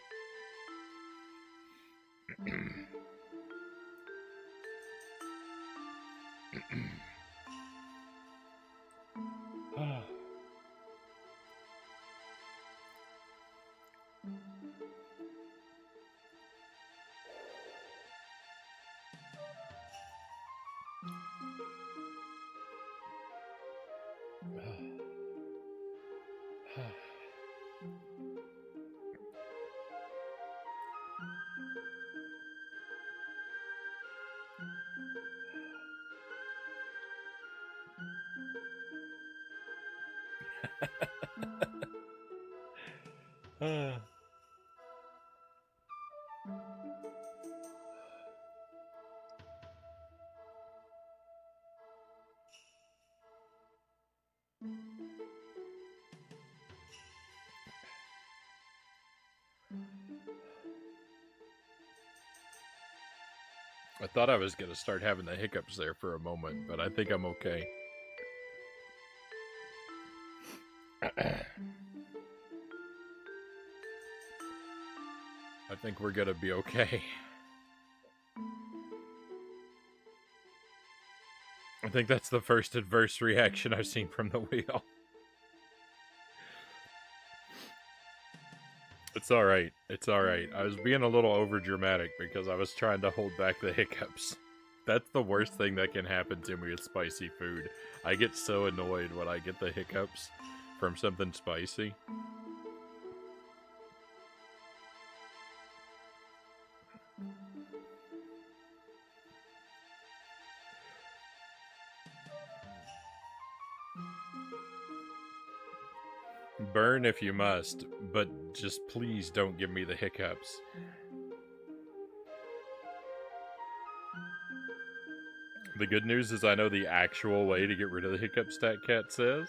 I thought I was going to start having the hiccups there for a moment, but I think I'm okay. I think we're going to be okay. I think that's the first adverse reaction I've seen from the wheel. It's alright. It's alright. I was being a little over dramatic because I was trying to hold back the hiccups. That's the worst thing that can happen to me with spicy food. I get so annoyed when I get the hiccups from something spicy. Burn if you must, but just please don't give me the hiccups. The good news is I know the actual way to get rid of the hiccups StatCat says.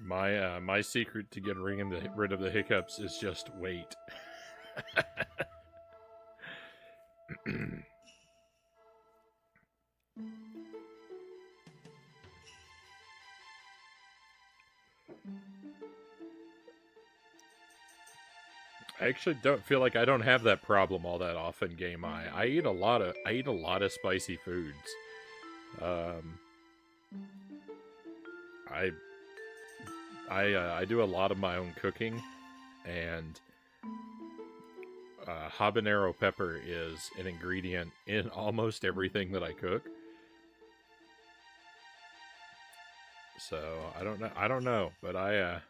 My secret to getting rid of the hiccups is just wait. I actually don't feel like I don't have that problem all that often, Game Eye. I eat a lot of spicy foods. I do a lot of my own cooking, and habanero pepper is an ingredient in almost everything that I cook. So I don't know, but I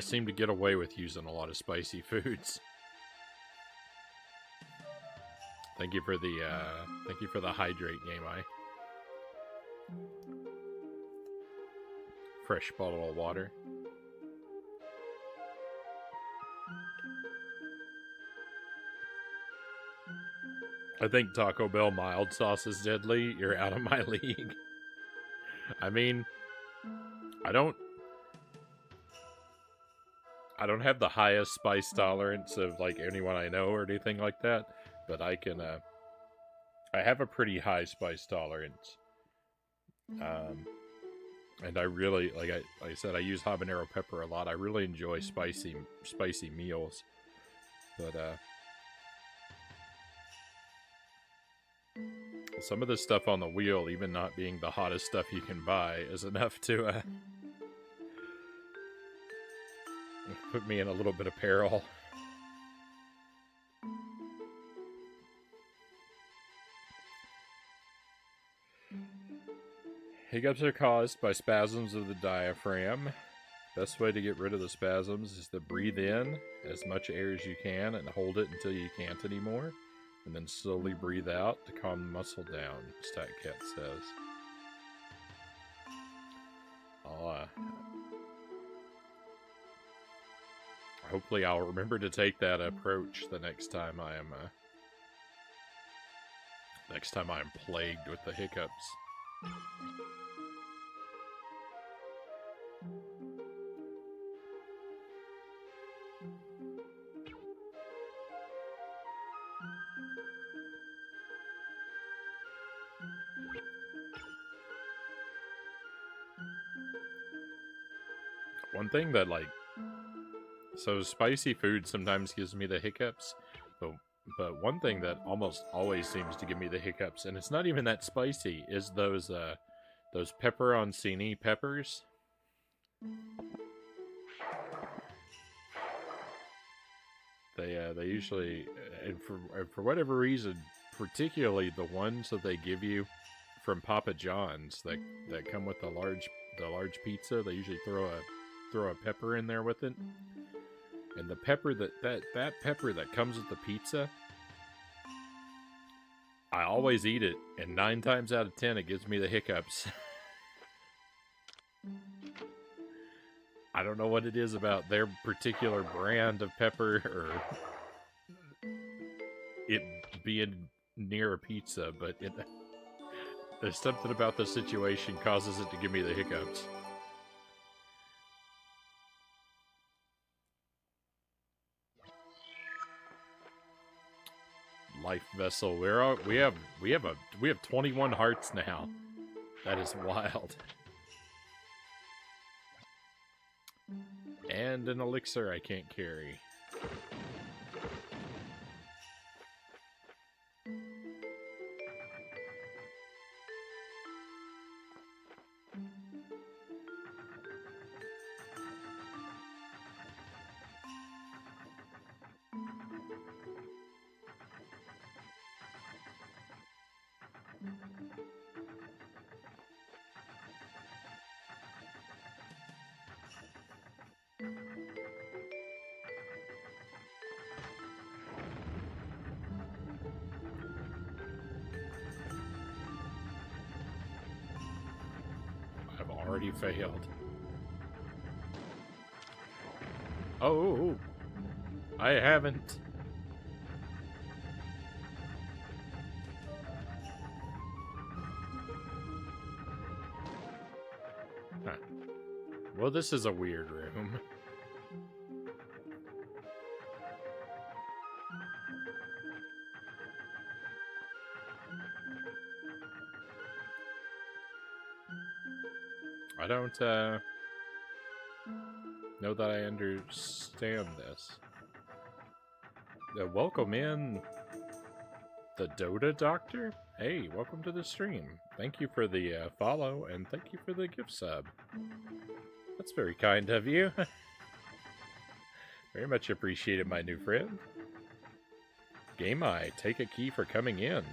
seem to get away with using a lot of spicy foods. Thank you for the hydrate, Game Eye. Fresh bottle of water. I think Taco Bell mild sauce is deadly. You're out of my league. I mean, I don't have the highest spice tolerance of like anyone I know or anything like that, but I can I have a pretty high spice tolerance. And I really like I said I use habanero pepper a lot. I really enjoy spicy meals. But some of the stuff on the wheel, even not being the hottest stuff you can buy, is enough to put me in a little bit of peril. Hiccups are caused by spasms of the diaphragm. Best way to get rid of the spasms is to breathe in as much air as you can and hold it until you can't anymore, and then slowly breathe out to calm the muscle down, StatCat says. Hopefully I'll remember to take that approach the next time I am plagued with the hiccups. One thing that, like, so spicy food sometimes gives me the hiccups, but one thing that almost always seems to give me the hiccups, and it's not even that spicy, is those pepperoncini peppers. They usually, and for whatever reason, particularly the ones that they give you from Papa John's that come with the large pizza, they usually throw a pepper in there with it. And the pepper that pepper that comes with the pizza, I always eat it, and 9 times out of 10 it gives me the hiccups. I don't know what it is about their particular brand of pepper, or it being near a pizza, but there's something about the situation causes it to give me the hiccups. Life vessel. We have 21 hearts now. That is wild. And an elixir I can't carry. Already failed. Oh, I haven't. Huh. Well, this is a weird room. I don't, know that I understand this. Welcome in, the Dota Doctor? Hey, welcome to the stream. Thank you for the follow, and thank you for the gift sub. That's very kind of you. Very much appreciated, my new friend. Game Eye, take a key for coming in.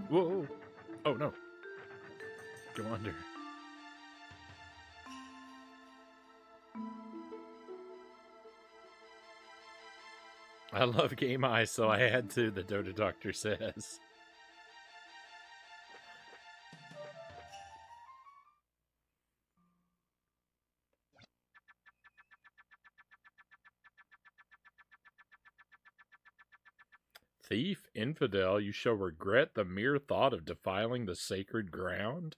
Whoa! Oh no! Go under. I love Game Eye, so I had to, the Dota Doctor says. Thief, infidel, you shall regret the mere thought of defiling the sacred ground.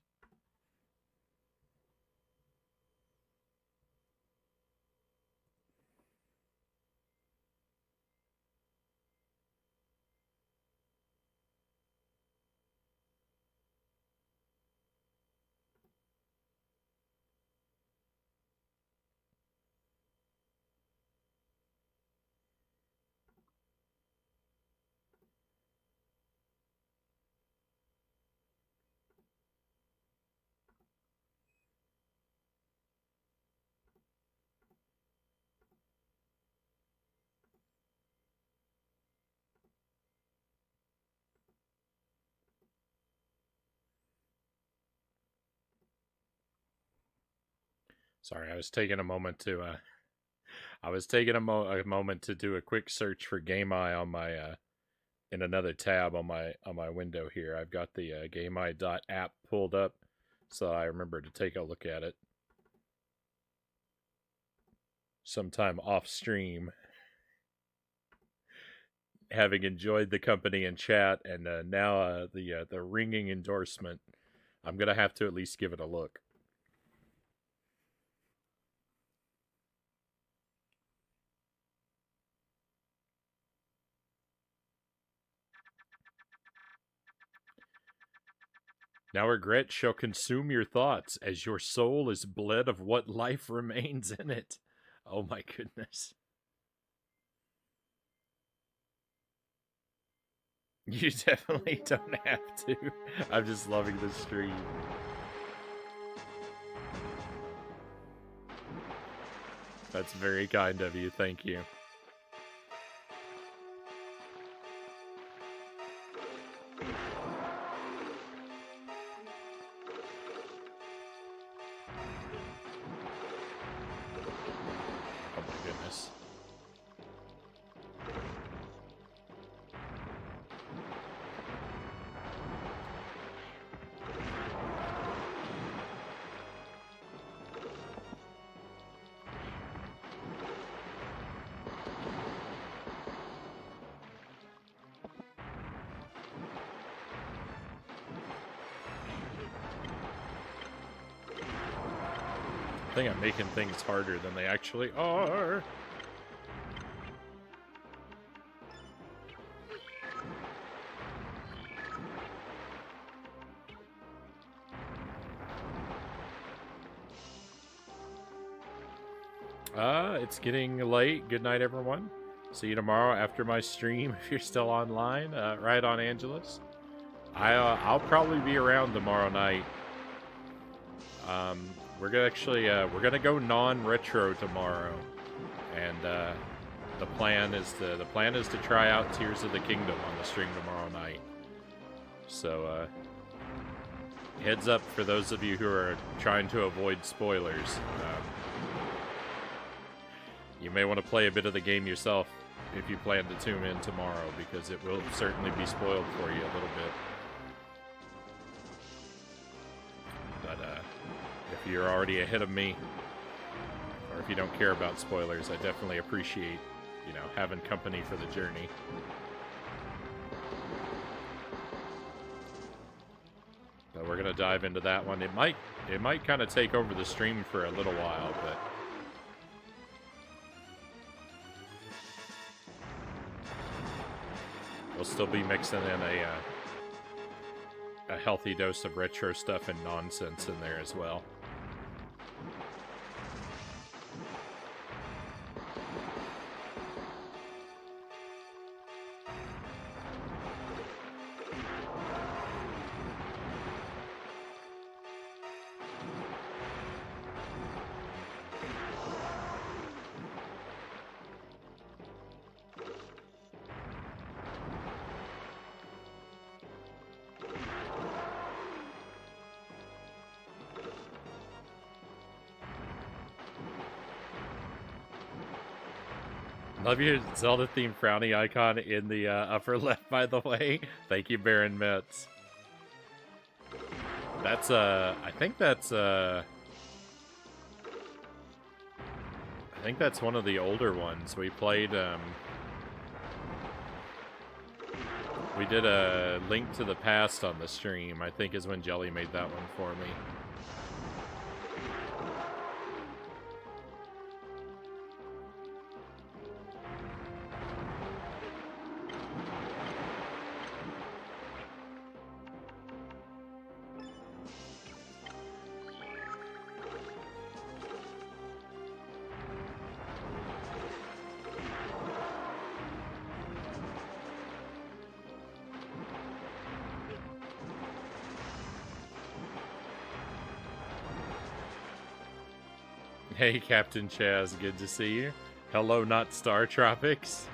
Sorry, I was taking a moment to a moment to do a quick search for Game Eye on my in another tab on my window here. I've got the GameEye.app pulled up, so I remember to take a look at it sometime off stream. Having enjoyed the company and chat, and now the ringing endorsement, I'm gonna have to at least give it a look. Now regret shall consume your thoughts, as your soul is bled of what life remains in it. Oh my goodness. You definitely don't have to. I'm just loving the stream. That's very kind of you, thank you. Oh my goodness. I think I'm making things harder than they actually are. It's getting late. Good night, everyone. See you tomorrow after my stream if you're still online. Right on, Angelus. I'll probably be around tomorrow night. We're gonna go non-retro tomorrow, and the plan is to try out Tears of the Kingdom on the stream tomorrow night. So heads up for those of you who are trying to avoid spoilers. You may want to play a bit of the game yourself if you plan to tune in tomorrow, because it will certainly be spoiled for you a little bit. But if you're already ahead of me, or if you don't care about spoilers, I definitely appreciate, you know, having company for the journey. But we're gonna dive into that one. It might kind of take over the stream for a little while, but we'll still be mixing in a healthy dose of retro stuff and nonsense in there as well. Love your Zelda-themed Frownie icon in the upper left, by the way. Thank you, Baron Metz. That's, I think that's one of the older ones. We played, we did a Link to the Past on the stream, I think is when Jelly made that one for me. Hey, Captain Chaz, good to see you. Hello, not Star Tropics.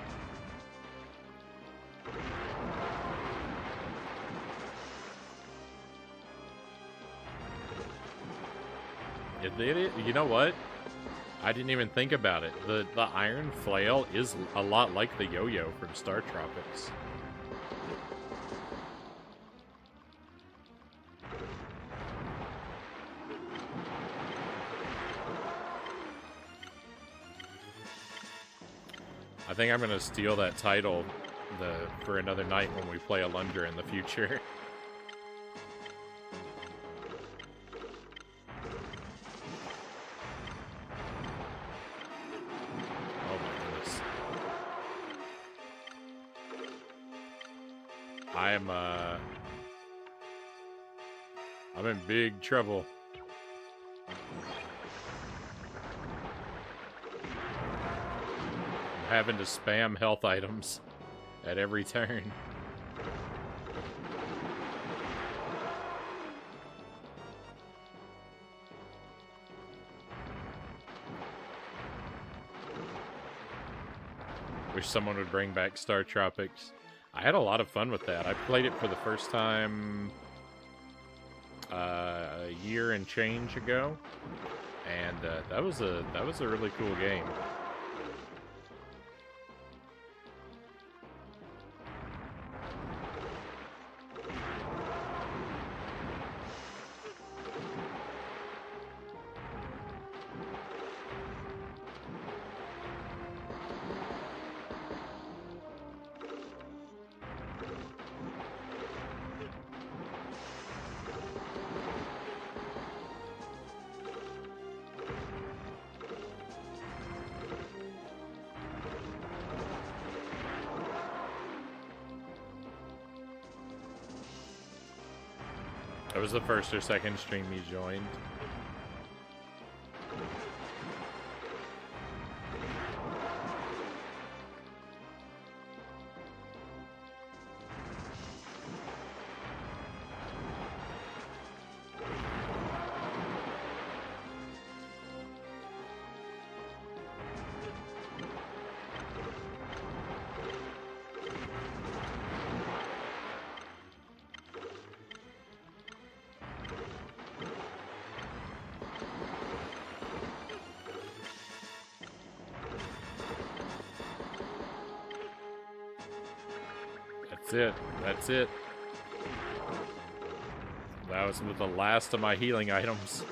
You know what? I didn't even think about it. The iron flail is a lot like the yo-yo from Star Tropics. I think I'm gonna steal that title for another night when we play Alundra in the future. Oh my goodness. I'm in big trouble. Having to spam health items at every turn. Wish someone would bring back Star Tropics. I had a lot of fun with that. I played it for the first time a year and change ago, and that was a really cool game. That was the first or second stream you joined. That's it. That was with the last of my healing items.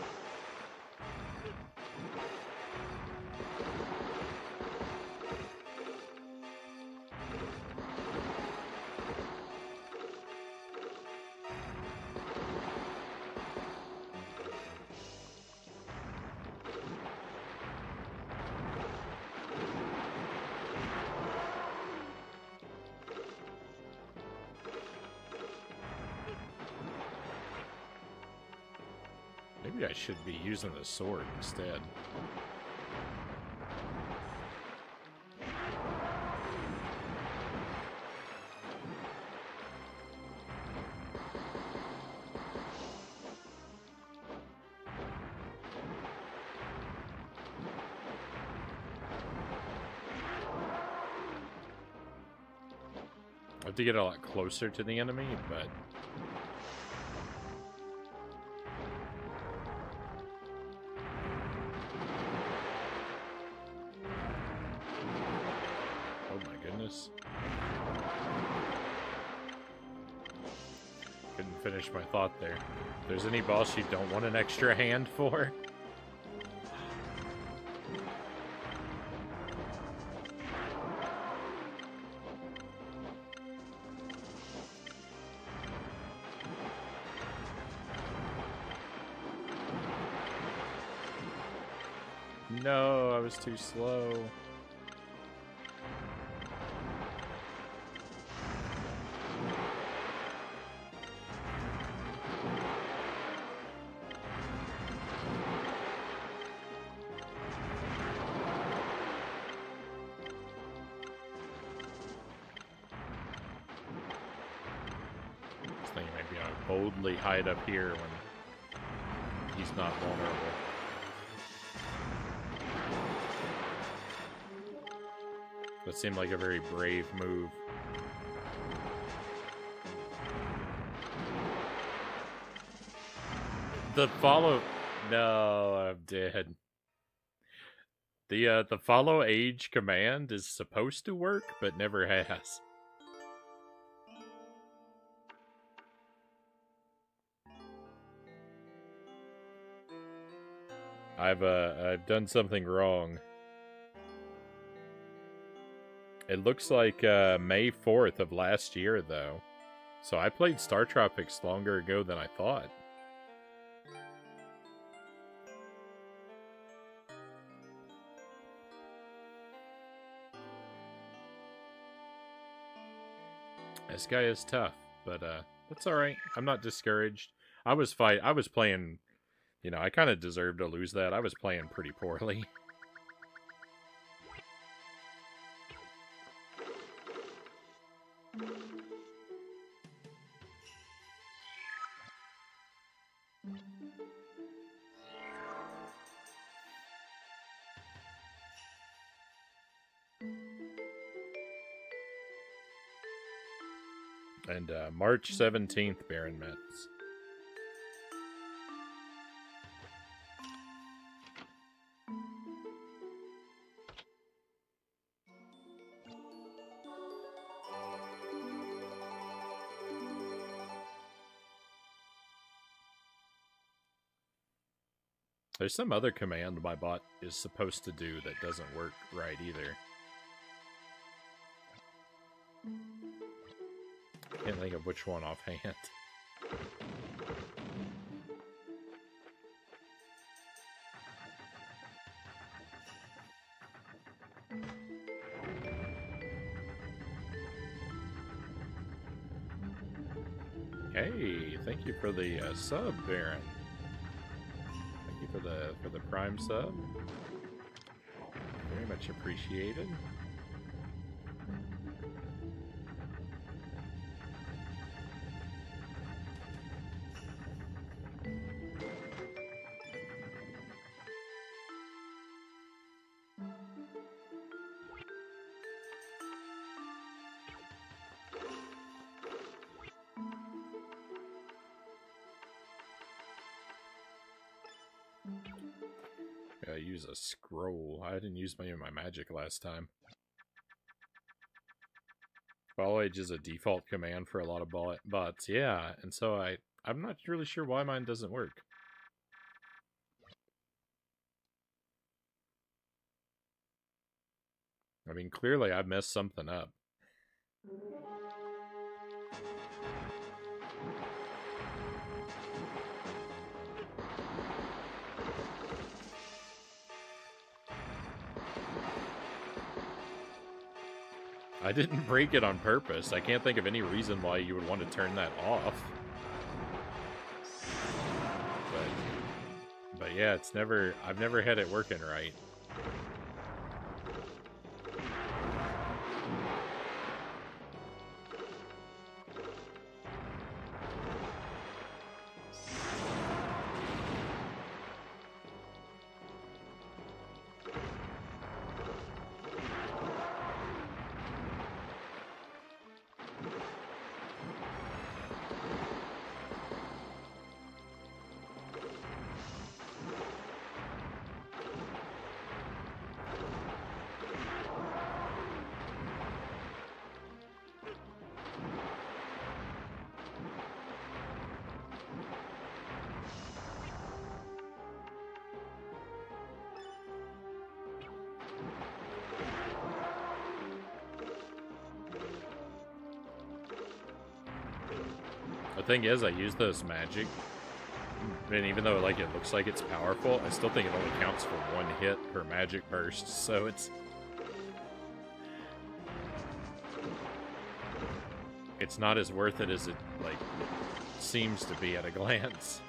Maybe I should be using the sword instead. I have to get a lot closer to the enemy, but... Couldn't finish my thought there. If there's any boss you don't want an extra hand for... No, I was too slow. Boldly hide up here when he's not vulnerable. That seemed like a very brave move. No, I'm dead. The follow age command is supposed to work, but never has. I've done something wrong. It looks like May 4th of last year, though. So I played Star Tropics longer ago than I thought. This guy is tough, but that's all right. I'm not discouraged. I was playing, you know, I kind of deserved to lose that. I was playing pretty poorly. And March 17th, Baron Metz. There's some other command my bot is supposed to do that doesn't work right either. Can't think of which one offhand. Hey, thank you for the sub, Baron. Thank you for the Prime sub. Very much appreciated. I use a scroll. I didn't use any of my magic last time. Follow age is a default command for a lot of bots. Yeah, and so I'm not really sure why mine doesn't work. I mean, clearly I've messed something up. I didn't break it on purpose. I can't think of any reason why you would want to turn that off. But yeah, I've never had it working right. The thing is, I use those magic, and even though like it looks like it's powerful, I still think it only counts for one hit per magic burst, so it's not as worth it as it like seems to be at a glance.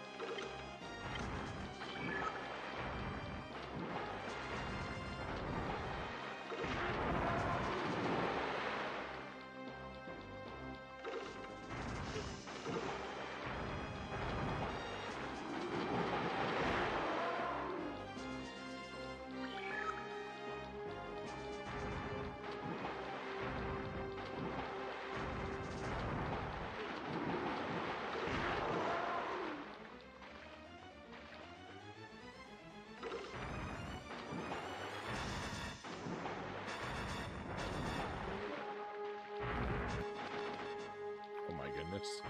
this.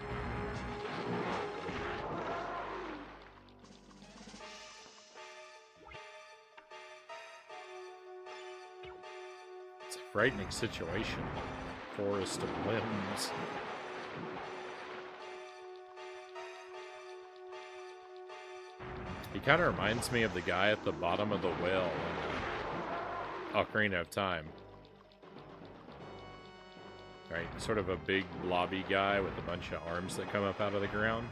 It's a frightening situation. Forest of limbs. He kind of reminds me of the guy at the bottom of the well in Ocarina of Time. Right, sort of a big blobby guy with a bunch of arms that come up out of the ground.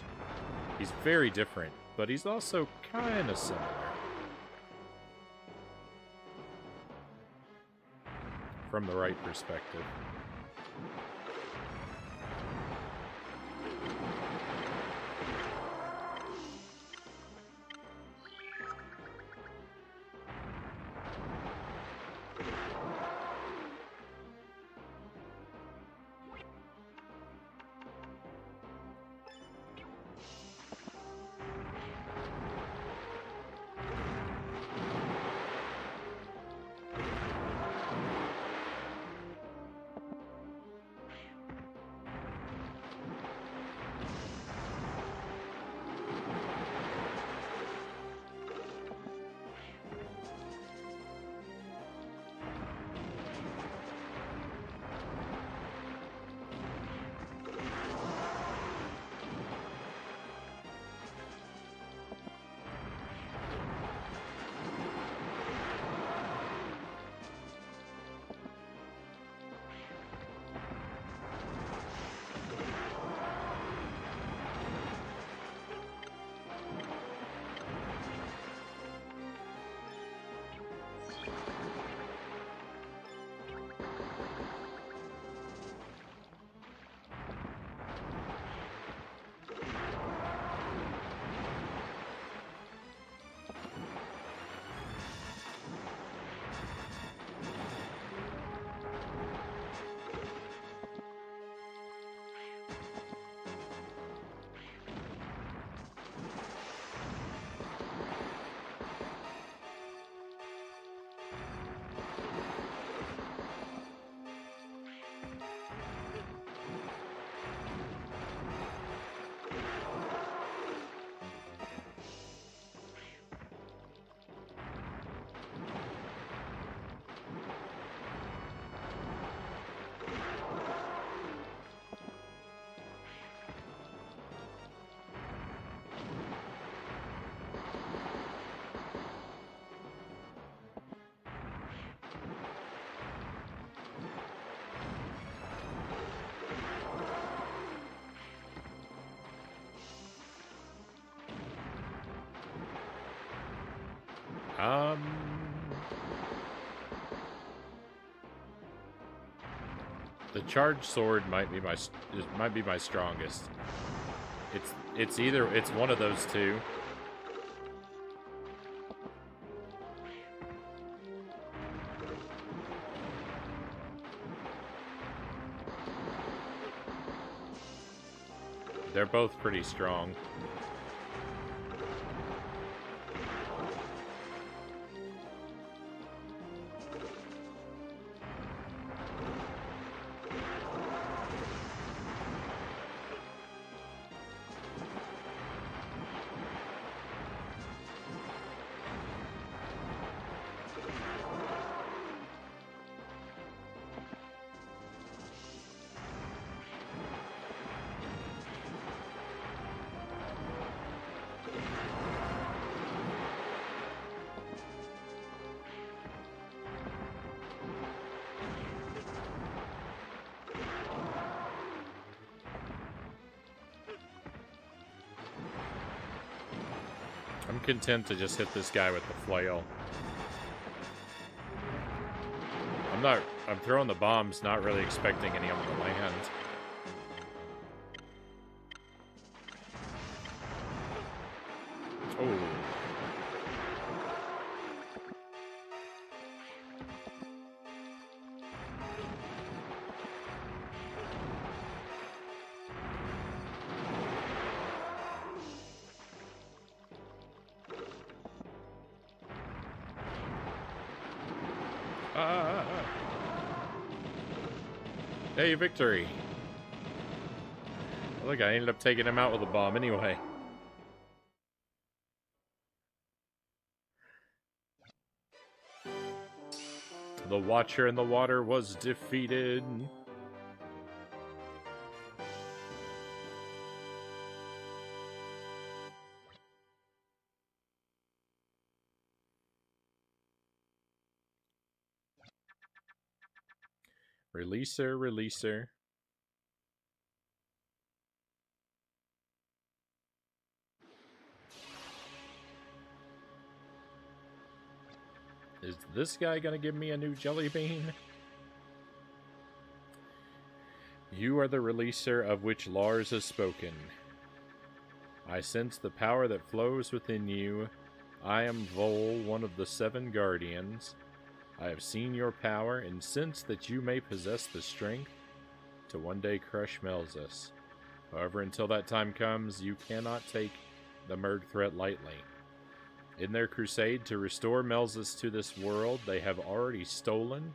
He's very different, but he's also kind of similar. From the right perspective. The charged sword might be my strongest. It's one of those two. They're both pretty strong. I'm content to just hit this guy with the flail. I'm throwing the bombs, not really expecting any of them to land. Oh. Hey, victory! Look, I ended up taking him out with a bomb anyway. The Watcher in the water was defeated. Releaser, releaser. Is this guy gonna give me a new jelly bean? You are the releaser of which Lars has spoken. I sense the power that flows within you. I am Vol, one of the 7 guardians. I have seen your power and sense that you may possess the strength to one day crush Melzus. However, until that time comes, you cannot take the Merg threat lightly. In their crusade to restore Melzus to this world, they have already stolen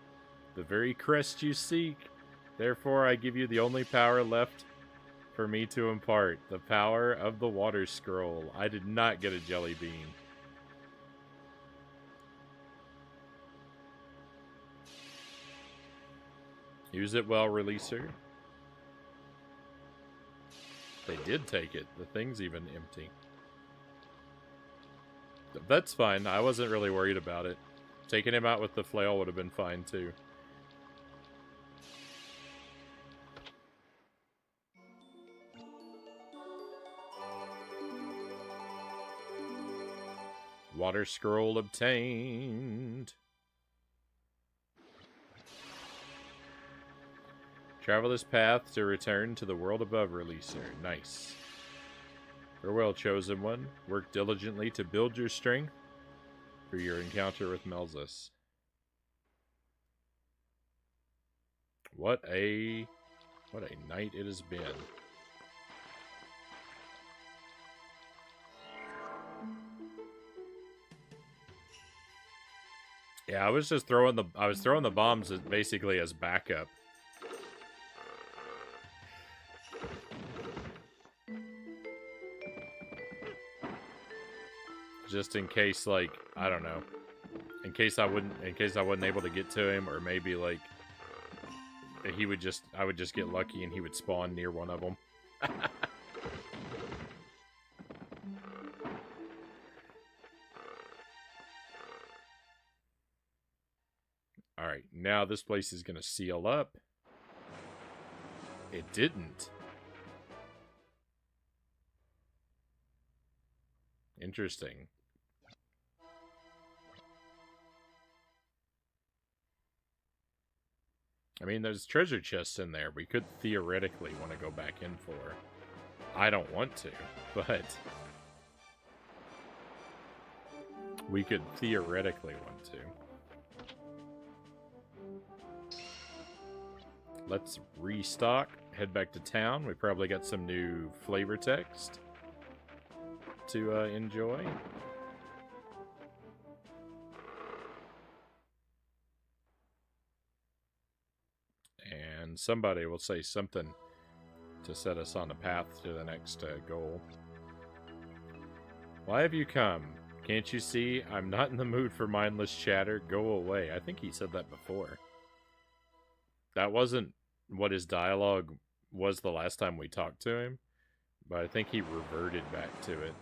the very crest you seek. Therefore, I give you the only power left for me to impart, the power of the Water Scroll. I did not get a jelly bean. Use it well, releaser. They did take it. The thing's even empty. That's fine. I wasn't really worried about it. Taking him out with the flail would have been fine, too. Water scroll obtained. Travel this path to return to the world above, releaser. Nice. Farewell, chosen one. Work diligently to build your strength for your encounter with Melzus. What a night it has been. Yeah, I was just throwing the bombs basically as backup. Just in case, like, I don't know. In case I wasn't able to get to him, or maybe like I would just get lucky and he would spawn near one of them. Alright, now this place is gonna seal up. It didn't. Interesting. I mean, there's treasure chests in there we could theoretically want to go back in for. I don't want to, but we could theoretically want to. Let's restock, head back to town. We probably got some new flavor text to enjoy. And somebody will say something to set us on a path to the next goal. Why have you come? Can't you see I'm not in the mood for mindless chatter? Go away. I think he said that before. That wasn't what his dialogue was the last time we talked to him, but I think he reverted back to it.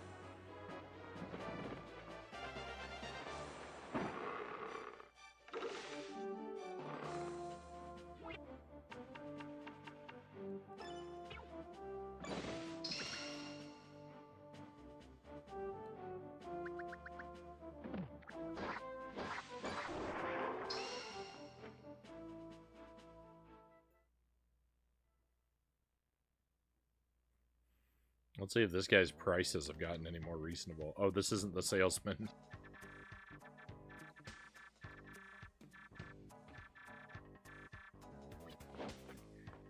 Let's see if this guy's prices have gotten any more reasonable. Oh, this isn't the salesman.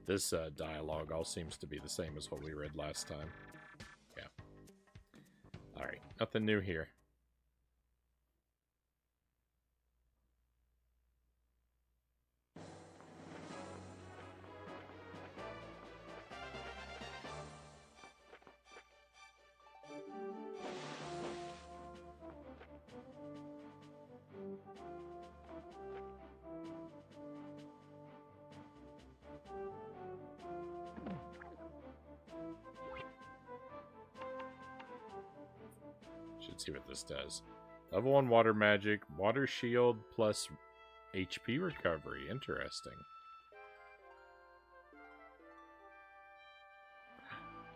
This dialogue all seems to be the same as what we read last time. Yeah. Alright, nothing new here. Let's see what this does. Level 1 water magic, water shield plus HP recovery. Interesting.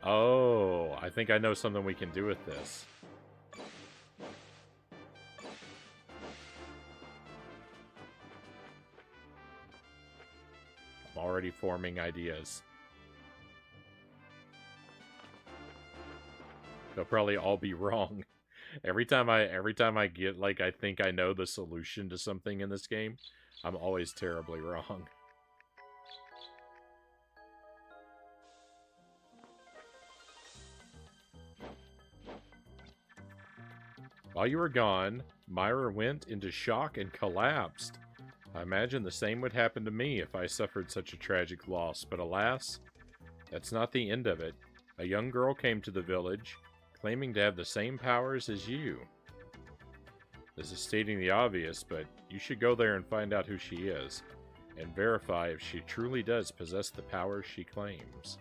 Oh, I think I know something we can do with this. I'm already forming ideas. They'll probably all be wrong. Every time I get like I think I know the solution to something in this game, I'm always terribly wrong. While you were gone, Myra went into shock and collapsed. I imagine the same would happen to me if I suffered such a tragic loss, but alas, that's not the end of it. A young girl came to the village, claiming to have the same powers as you. This is stating the obvious, but you should go there and find out who she is, and verify if she truly does possess the powers she claims.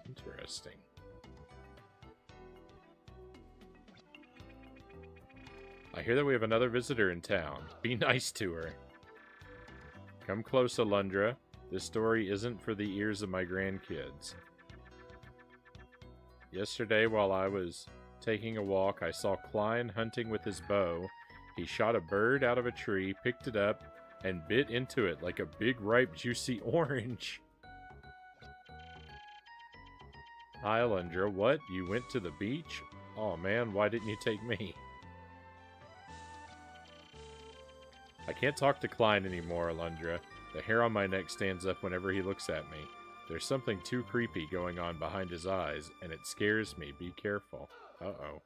Interesting. I hear that we have another visitor in town. Be nice to her. Come close, Alundra. This story isn't for the ears of my grandkids. Yesterday, while I was taking a walk, I saw Klein hunting with his bow. He shot a bird out of a tree, picked it up, and bit into it like a big, ripe, juicy orange. Hi, Alundra. What? You went to the beach? Oh man, why didn't you take me? I can't talk to Klein anymore, Alundra. The hair on my neck stands up whenever he looks at me. There's something too creepy going on behind his eyes, and it scares me. Be careful. Uh-oh.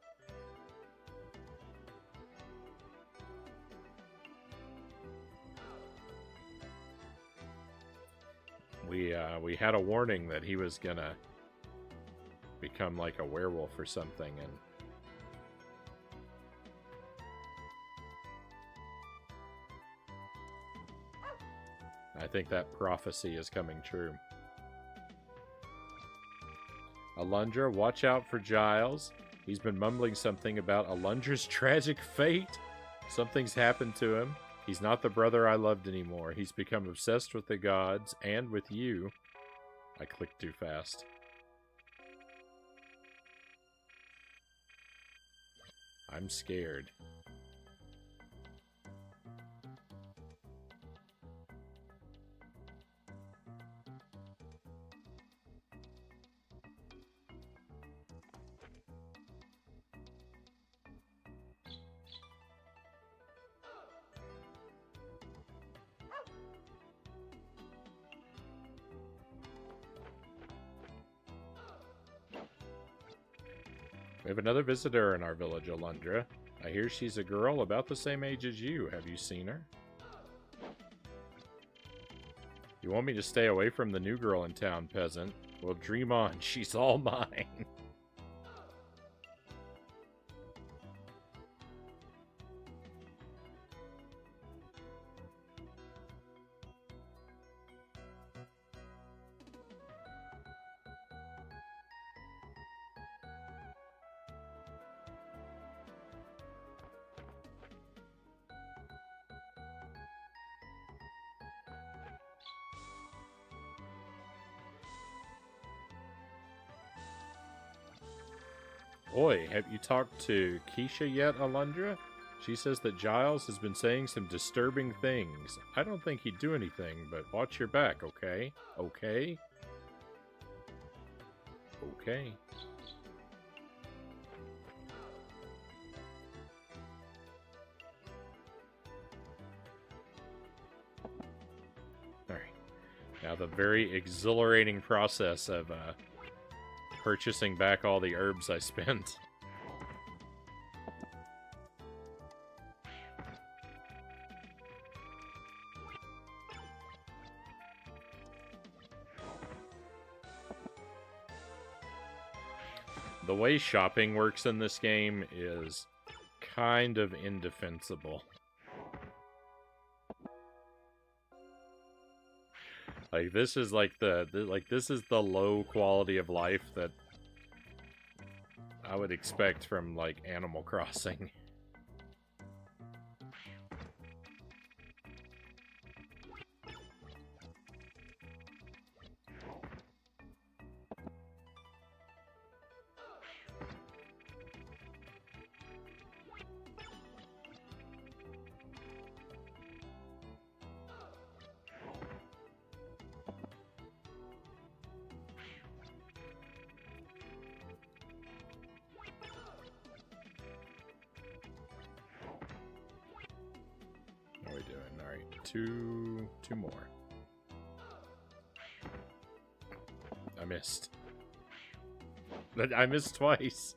We had a warning that he was gonna become like a werewolf or something, and I think that prophecy is coming true. Alundra, watch out for Giles. He's been mumbling something about Alundra's tragic fate. Something's happened to him. He's not the brother I loved anymore. He's become obsessed with the gods and with you. I clicked too fast. I'm scared. We have another visitor in our village, Alundra. I hear she's a girl about the same age as you. Have you seen her? You want me to stay away from the new girl in town, peasant? Well, dream on. She's all mine. Oi, have you talked to Keisha yet, Alundra? She says that Giles has been saying some disturbing things. I don't think he'd do anything, but watch your back, okay? Okay? Okay. Alright. Now the very exhilarating process of, purchasing back all the herbs I spent. The way shopping works in this game is kind of indefensible. Like, this is like this is the low quality of life that I would expect from, like, Animal Crossing. What are we doing? Alright, two more. I missed. I missed twice.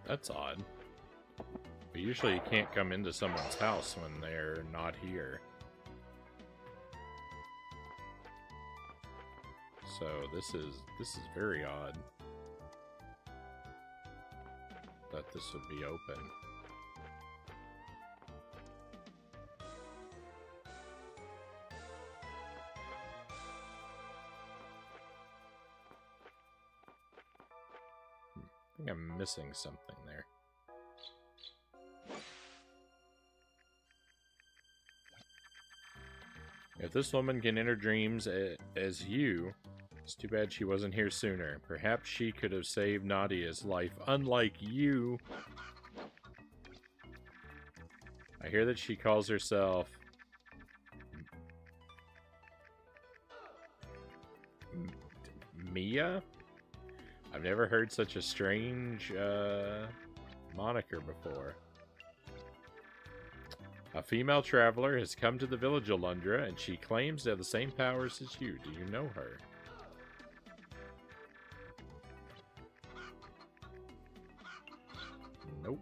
That's odd. But usually you can't come into someone's house when they're not here. So this is very odd. That this would be open. I think I'm missing something there. If this woman can enter dreams as you, it's too bad she wasn't here sooner. Perhaps she could have saved Nadia's life, unlike you. I hear that she calls herself Mia? I've never heard such a strange moniker before. A female traveler has come to the village Alundra, and she claims to have the same powers as you. Do you know her? Nope.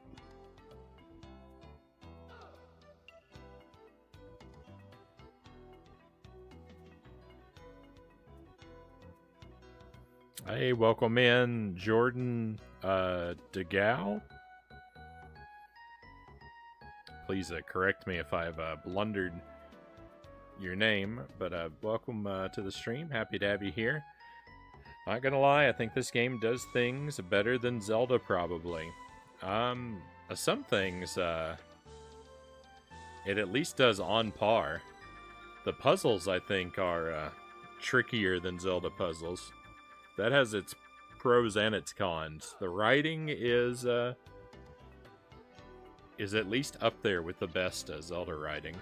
Hey, welcome in, Jordan DeGal. Please correct me if I've blundered your name, but welcome to the stream. Happy to have you here. Not gonna lie, I think this game does things better than Zelda, probably. Some things, it at least does on par. The puzzles, I think, are trickier than Zelda puzzles. That has its pros and its cons. The writing is at least up there with the best Zelda writing.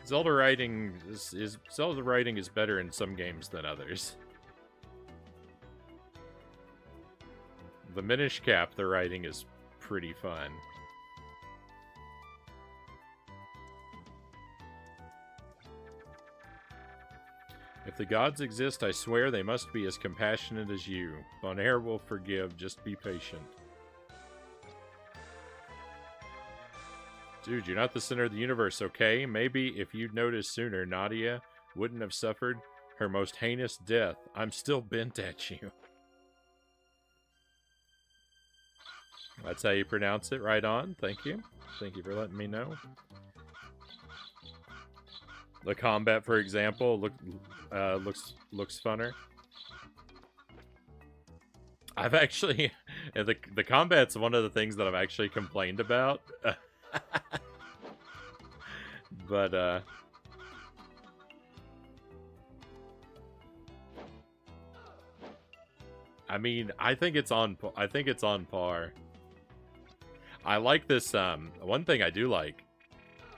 Zelda writing is better in some games than others. The Minish Cap, the writing is pretty fun. If the gods exist, I swear they must be as compassionate as you. Bonaire will forgive, just be patient. Dude, you're not the center of the universe, okay? Maybe if you'd noticed sooner, Nadia wouldn't have suffered her most heinous death. I'm still bent at you. That's how you pronounce it, right on. Thank you. Thank you for letting me know. The combat, for example, looks funner. I've actually... the combat's one of the things that I've actually complained about. But, I mean, I think it's on par. I like this, one thing I do like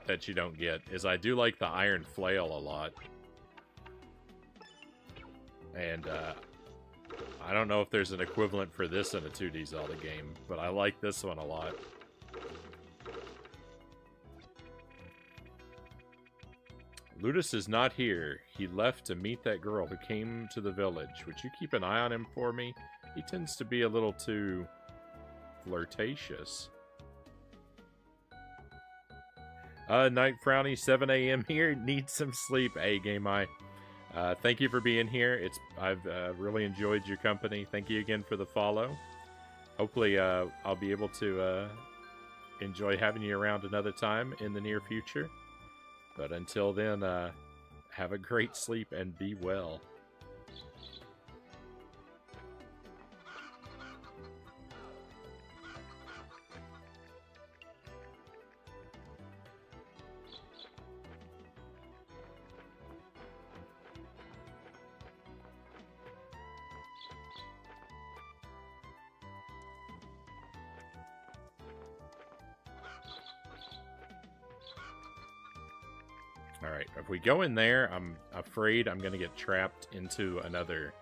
that you don't get is I do like the iron flail a lot. And I don't know if there's an equivalent for this in a 2D Zelda game, but I like this one a lot. Ludus is not here. He left to meet that girl who came to the village. Would you keep an eye on him for me? He tends to be a little too flirtatious. Night Frownie, 7 a.m. here. Need some sleep. Hey, Game Eye. Thank you for being here. I've really enjoyed your company. Thank you again for the follow. Hopefully, I'll be able to enjoy having you around another time in the near future. But until then, have a great sleep and be well. Alright, if we go in there, I'm afraid I'm going to get trapped into another...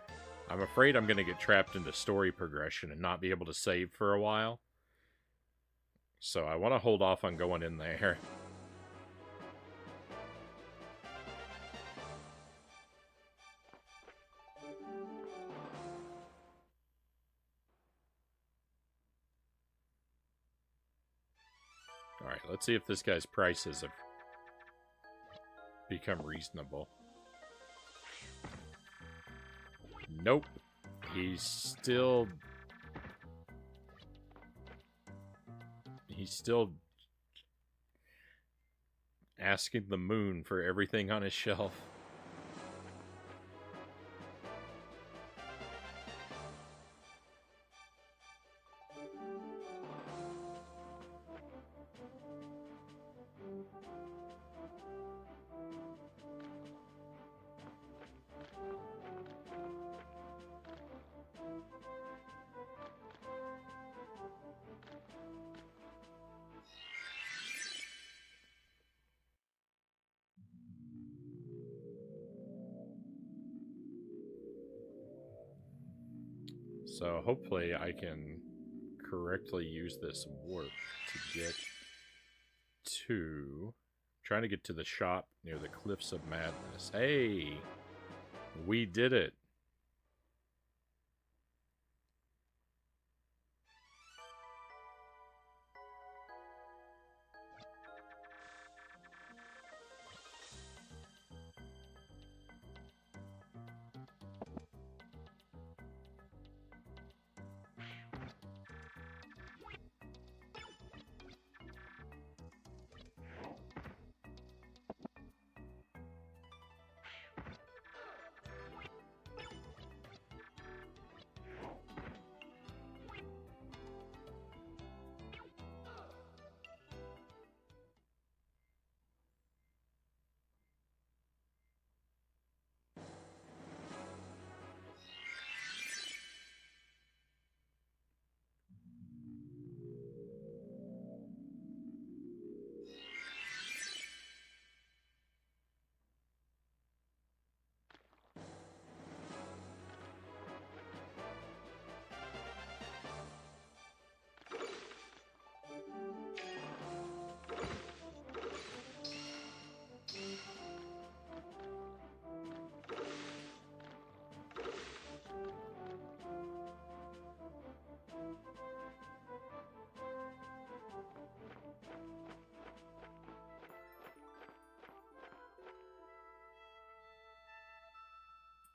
I'm afraid I'm going to get trapped into story progression and not be able to save for a while. So I want to hold off on going in there. Alright, let's see if this guy's prices have become reasonable. Nope. He's still asking the moon for everything on his shelf. So hopefully I can correctly use this warp to get to... trying to get to the shop near the Cliffs of Madness. Hey! We did it!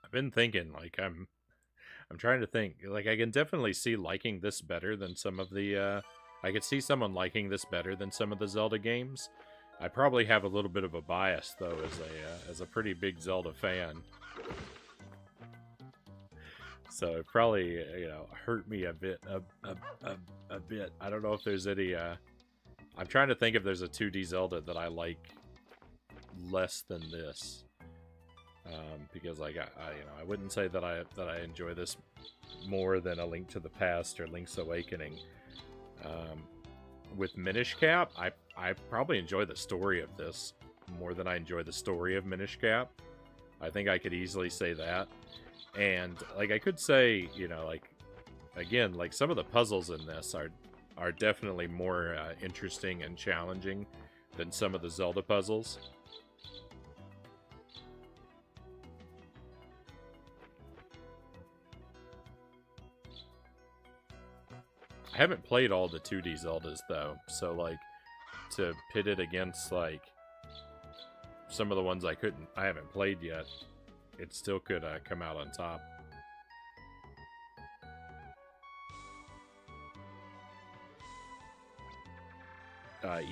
I've been thinking, like, I'm trying to think. Like, I can definitely see liking this better than some of the, I could see someone liking this better than some of the Zelda games. I probably have a little bit of a bias, though, as a pretty big Zelda fan. So it probably, you know, hurt me a bit, a bit. I don't know if there's any, I'm trying to think if there's a 2D Zelda that I like less than this. Because like you know, I wouldn't say that I enjoy this more than A Link to the Past or Link's Awakening. With Minish Cap, I probably enjoy the story of this more than I enjoy the story of Minish Cap. I think I could easily say that. And, like, I could say, you know, like, again, like, some of the puzzles in this are definitely more interesting and challenging than some of the Zelda puzzles. I haven't played all the 2D Zeldas, though, so, like, to pit it against, like, some of the ones I haven't played yet, it still could come out on top.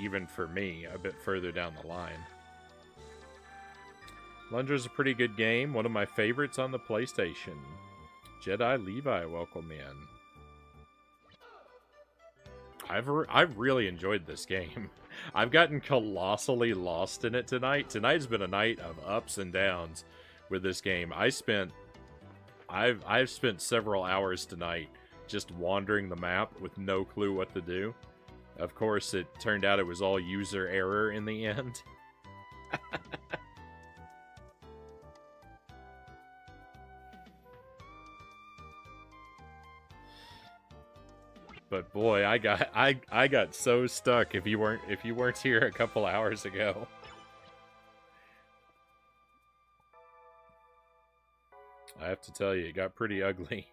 Even for me, a bit further down the line. Alundra's a pretty good game, one of my favorites on the PlayStation. Jedi Levi, welcome in. I've really enjoyed this game. I've gotten colossally lost in it tonight. Tonight's been a night of ups and downs with this game. I've spent several hours tonight just wandering the map with no clue what to do. Of course, it turned out it was all user error in the end. But boy, I got so stuck if you weren't here a couple hours ago. I have to tell you, it got pretty ugly.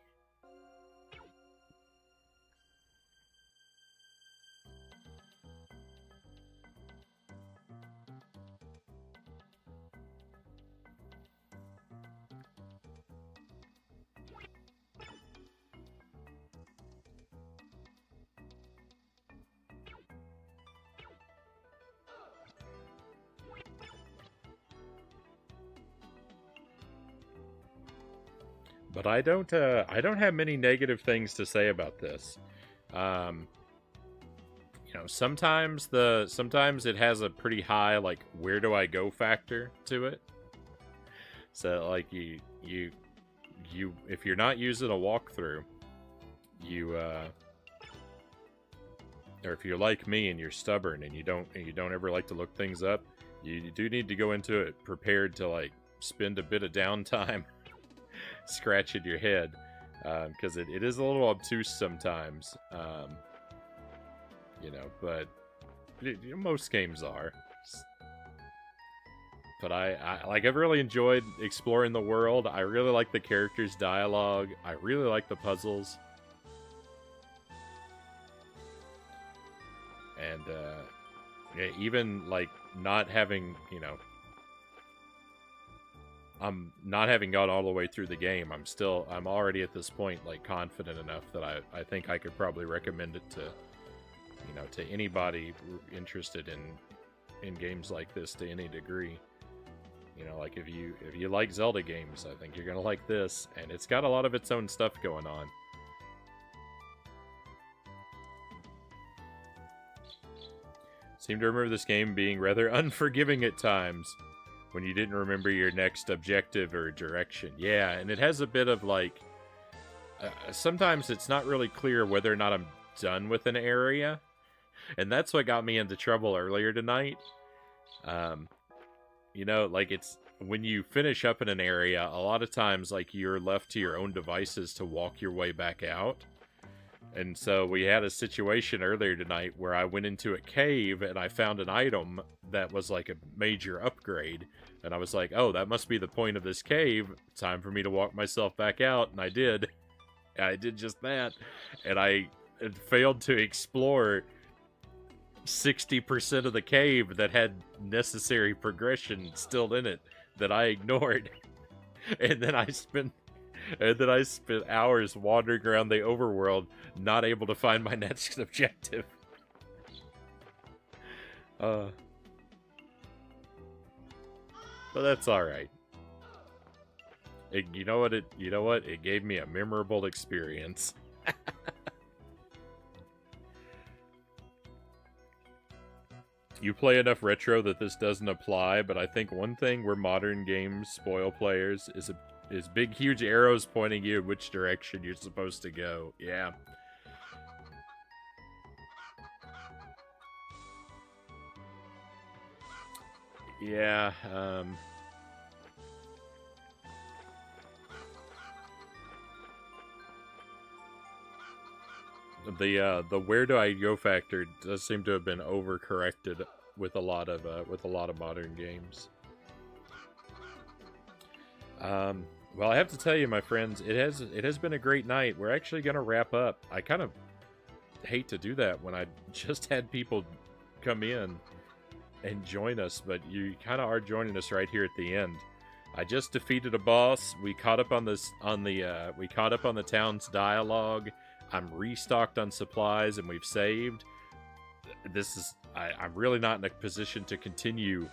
But I don't have many negative things to say about this. You know, sometimes it has a pretty high, like, where do I go factor to it. So, like, you if you're not using a walkthrough, or if you're like me and you're stubborn and you don't ever like to look things up, you do need to go into it prepared to, like, spend a bit of downtime scratching your head, because it is a little obtuse sometimes, you know, but most games are. But I've really enjoyed exploring the world. I really like the characters' dialogue. I really like the puzzles. And yeah, even, like, not having, you know, I'm not having got all the way through the game, I'm already at this point, like, confident enough that I think I could probably recommend it to, you know, to anybody interested in games like this to any degree. You know, like, if you like Zelda games, I think you're gonna like this, and it's got a lot of its own stuff going on. Seem to remember this game being rather unforgiving at times when you didn't remember your next objective or direction. Yeah, and it has a bit of, like, sometimes it's not really clear whether or not I'm done with an area, and that's what got me into trouble earlier tonight. You know, like, it's when you finish up in an area, a lot of times, like, you're left to your own devices to walk your way back out. And so we had a situation earlier tonight where I went into a cave and I found an item that was like a major upgrade. And I was like, oh, that must be the point of this cave. Time for me to walk myself back out. And I did. I did just that. And I failed to explore 60% of the cave that had necessary progression still in it that I ignored. And then I spent hours wandering around the overworld, not able to find my next objective. But that's alright. You know what? It gave me a memorable experience. You play enough retro that this doesn't apply, but I think one thing where modern games spoil players is big, huge arrows pointing you in which direction you're supposed to go. Yeah. Yeah, The where do I go factor does seem to have been overcorrected with a lot of modern games. Well, I have to tell you, my friends, it has been a great night. We're actually gonna wrap up. I kind of hate to do that when I just had people come in and join us, but you kind of are joining us right here at the end. I just defeated a boss. We caught up on we caught up on the town's dialogue. I'm restocked on supplies, and we've saved. I'm really not in a position to continue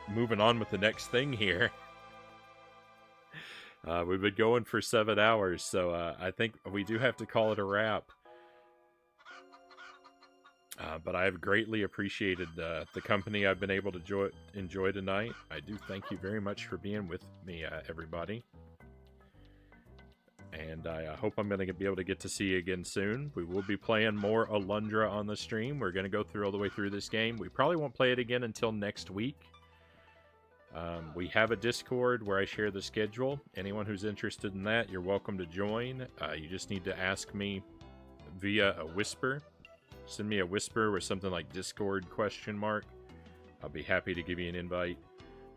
moving on with the next thing here. We've been going for 7 hours, so I think we do have to call it a wrap. But I have greatly appreciated the company I've been able to enjoy tonight. I do thank you very much for being with me, everybody. And I hope I'm going to be able to get to see you again soon. We will be playing more Alundra on the stream. We're going to go through all the way through this game. We probably won't play it again until next week. We have a Discord where I share the schedule. Anyone who's interested in that, you're welcome to join. You just need to ask me via a whisper. Send me a whisper with something like Discord ? I'll be happy to give you an invite.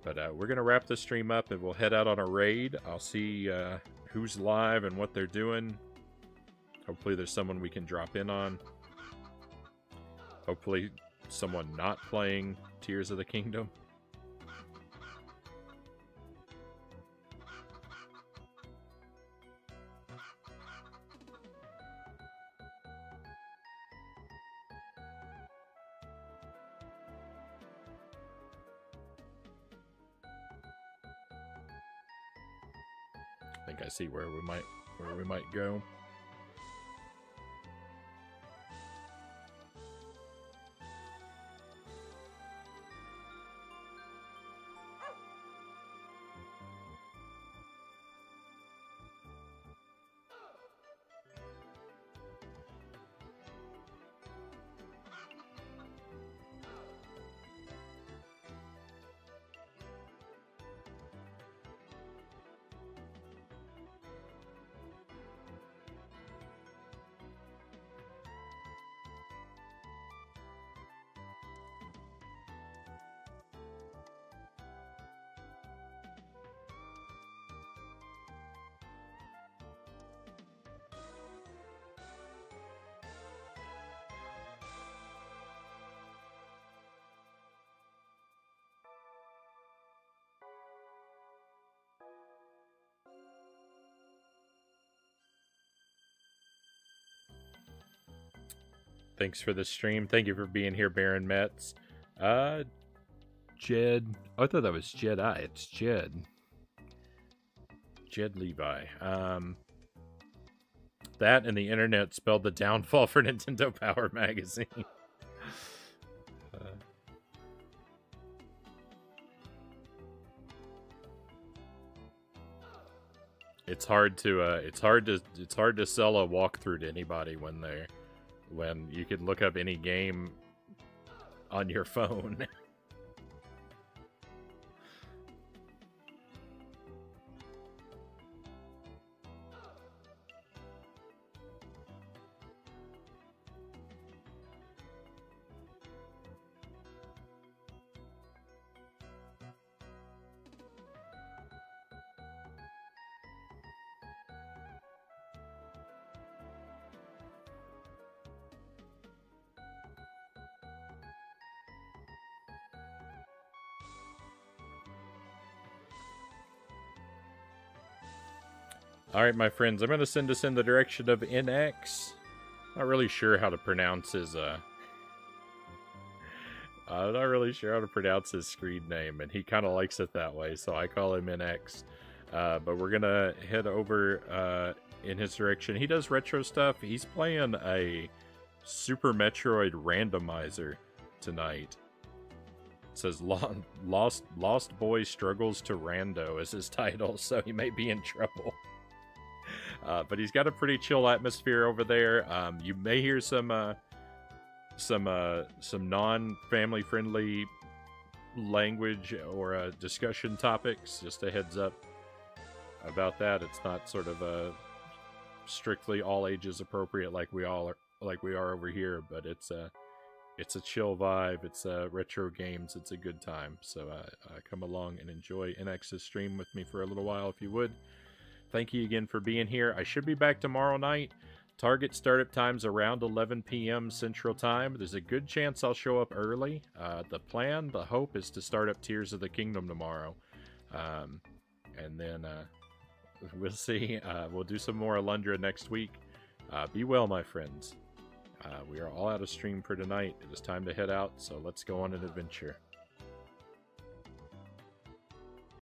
But we're going to wrap the stream up and we'll head out on a raid. I'll see who's live and what they're doing. Hopefully there's someone we can drop in on. Hopefully someone not playing Tears of the Kingdom. I think I see where we might go. Thanks for the stream. Thank you for being here, Baron Metz. Jed. Oh, I thought that was Jedi. It's Jed. Jed Levi. That and the internet spelled the downfall for Nintendo Power Magazine. It's hard to sell a walkthrough to anybody when you can look up any game on your phone. Alright, my friends, I'm going to send us in the direction of NX. Not really sure how to pronounce his, I'm not really sure how to pronounce his screen name, and he kind of likes it that way, so I call him NX. But we're going to head over in his direction. He does retro stuff. He's playing a Super Metroid randomizer tonight. It says Lost Boy Struggles to Rando is his title, so he may be in trouble. But he's got a pretty chill atmosphere over there. You may hear some non-family friendly language or discussion topics. Just a heads up about that. It's not sort of strictly all ages appropriate like we are over here, but it's a chill vibe. It's retro games. It's a good time. So come along and enjoy NX's stream with me for a little while if you would. Thank you again for being here. I should be back tomorrow night. Target startup time's around 11 p.m. Central Time. There's a good chance I'll show up early. The hope is to start up Tears of the Kingdom tomorrow. And then we'll see. We'll do some more Alundra next week. Be well, my friends. We are all out of stream for tonight. It is time to head out, so let's go on an adventure.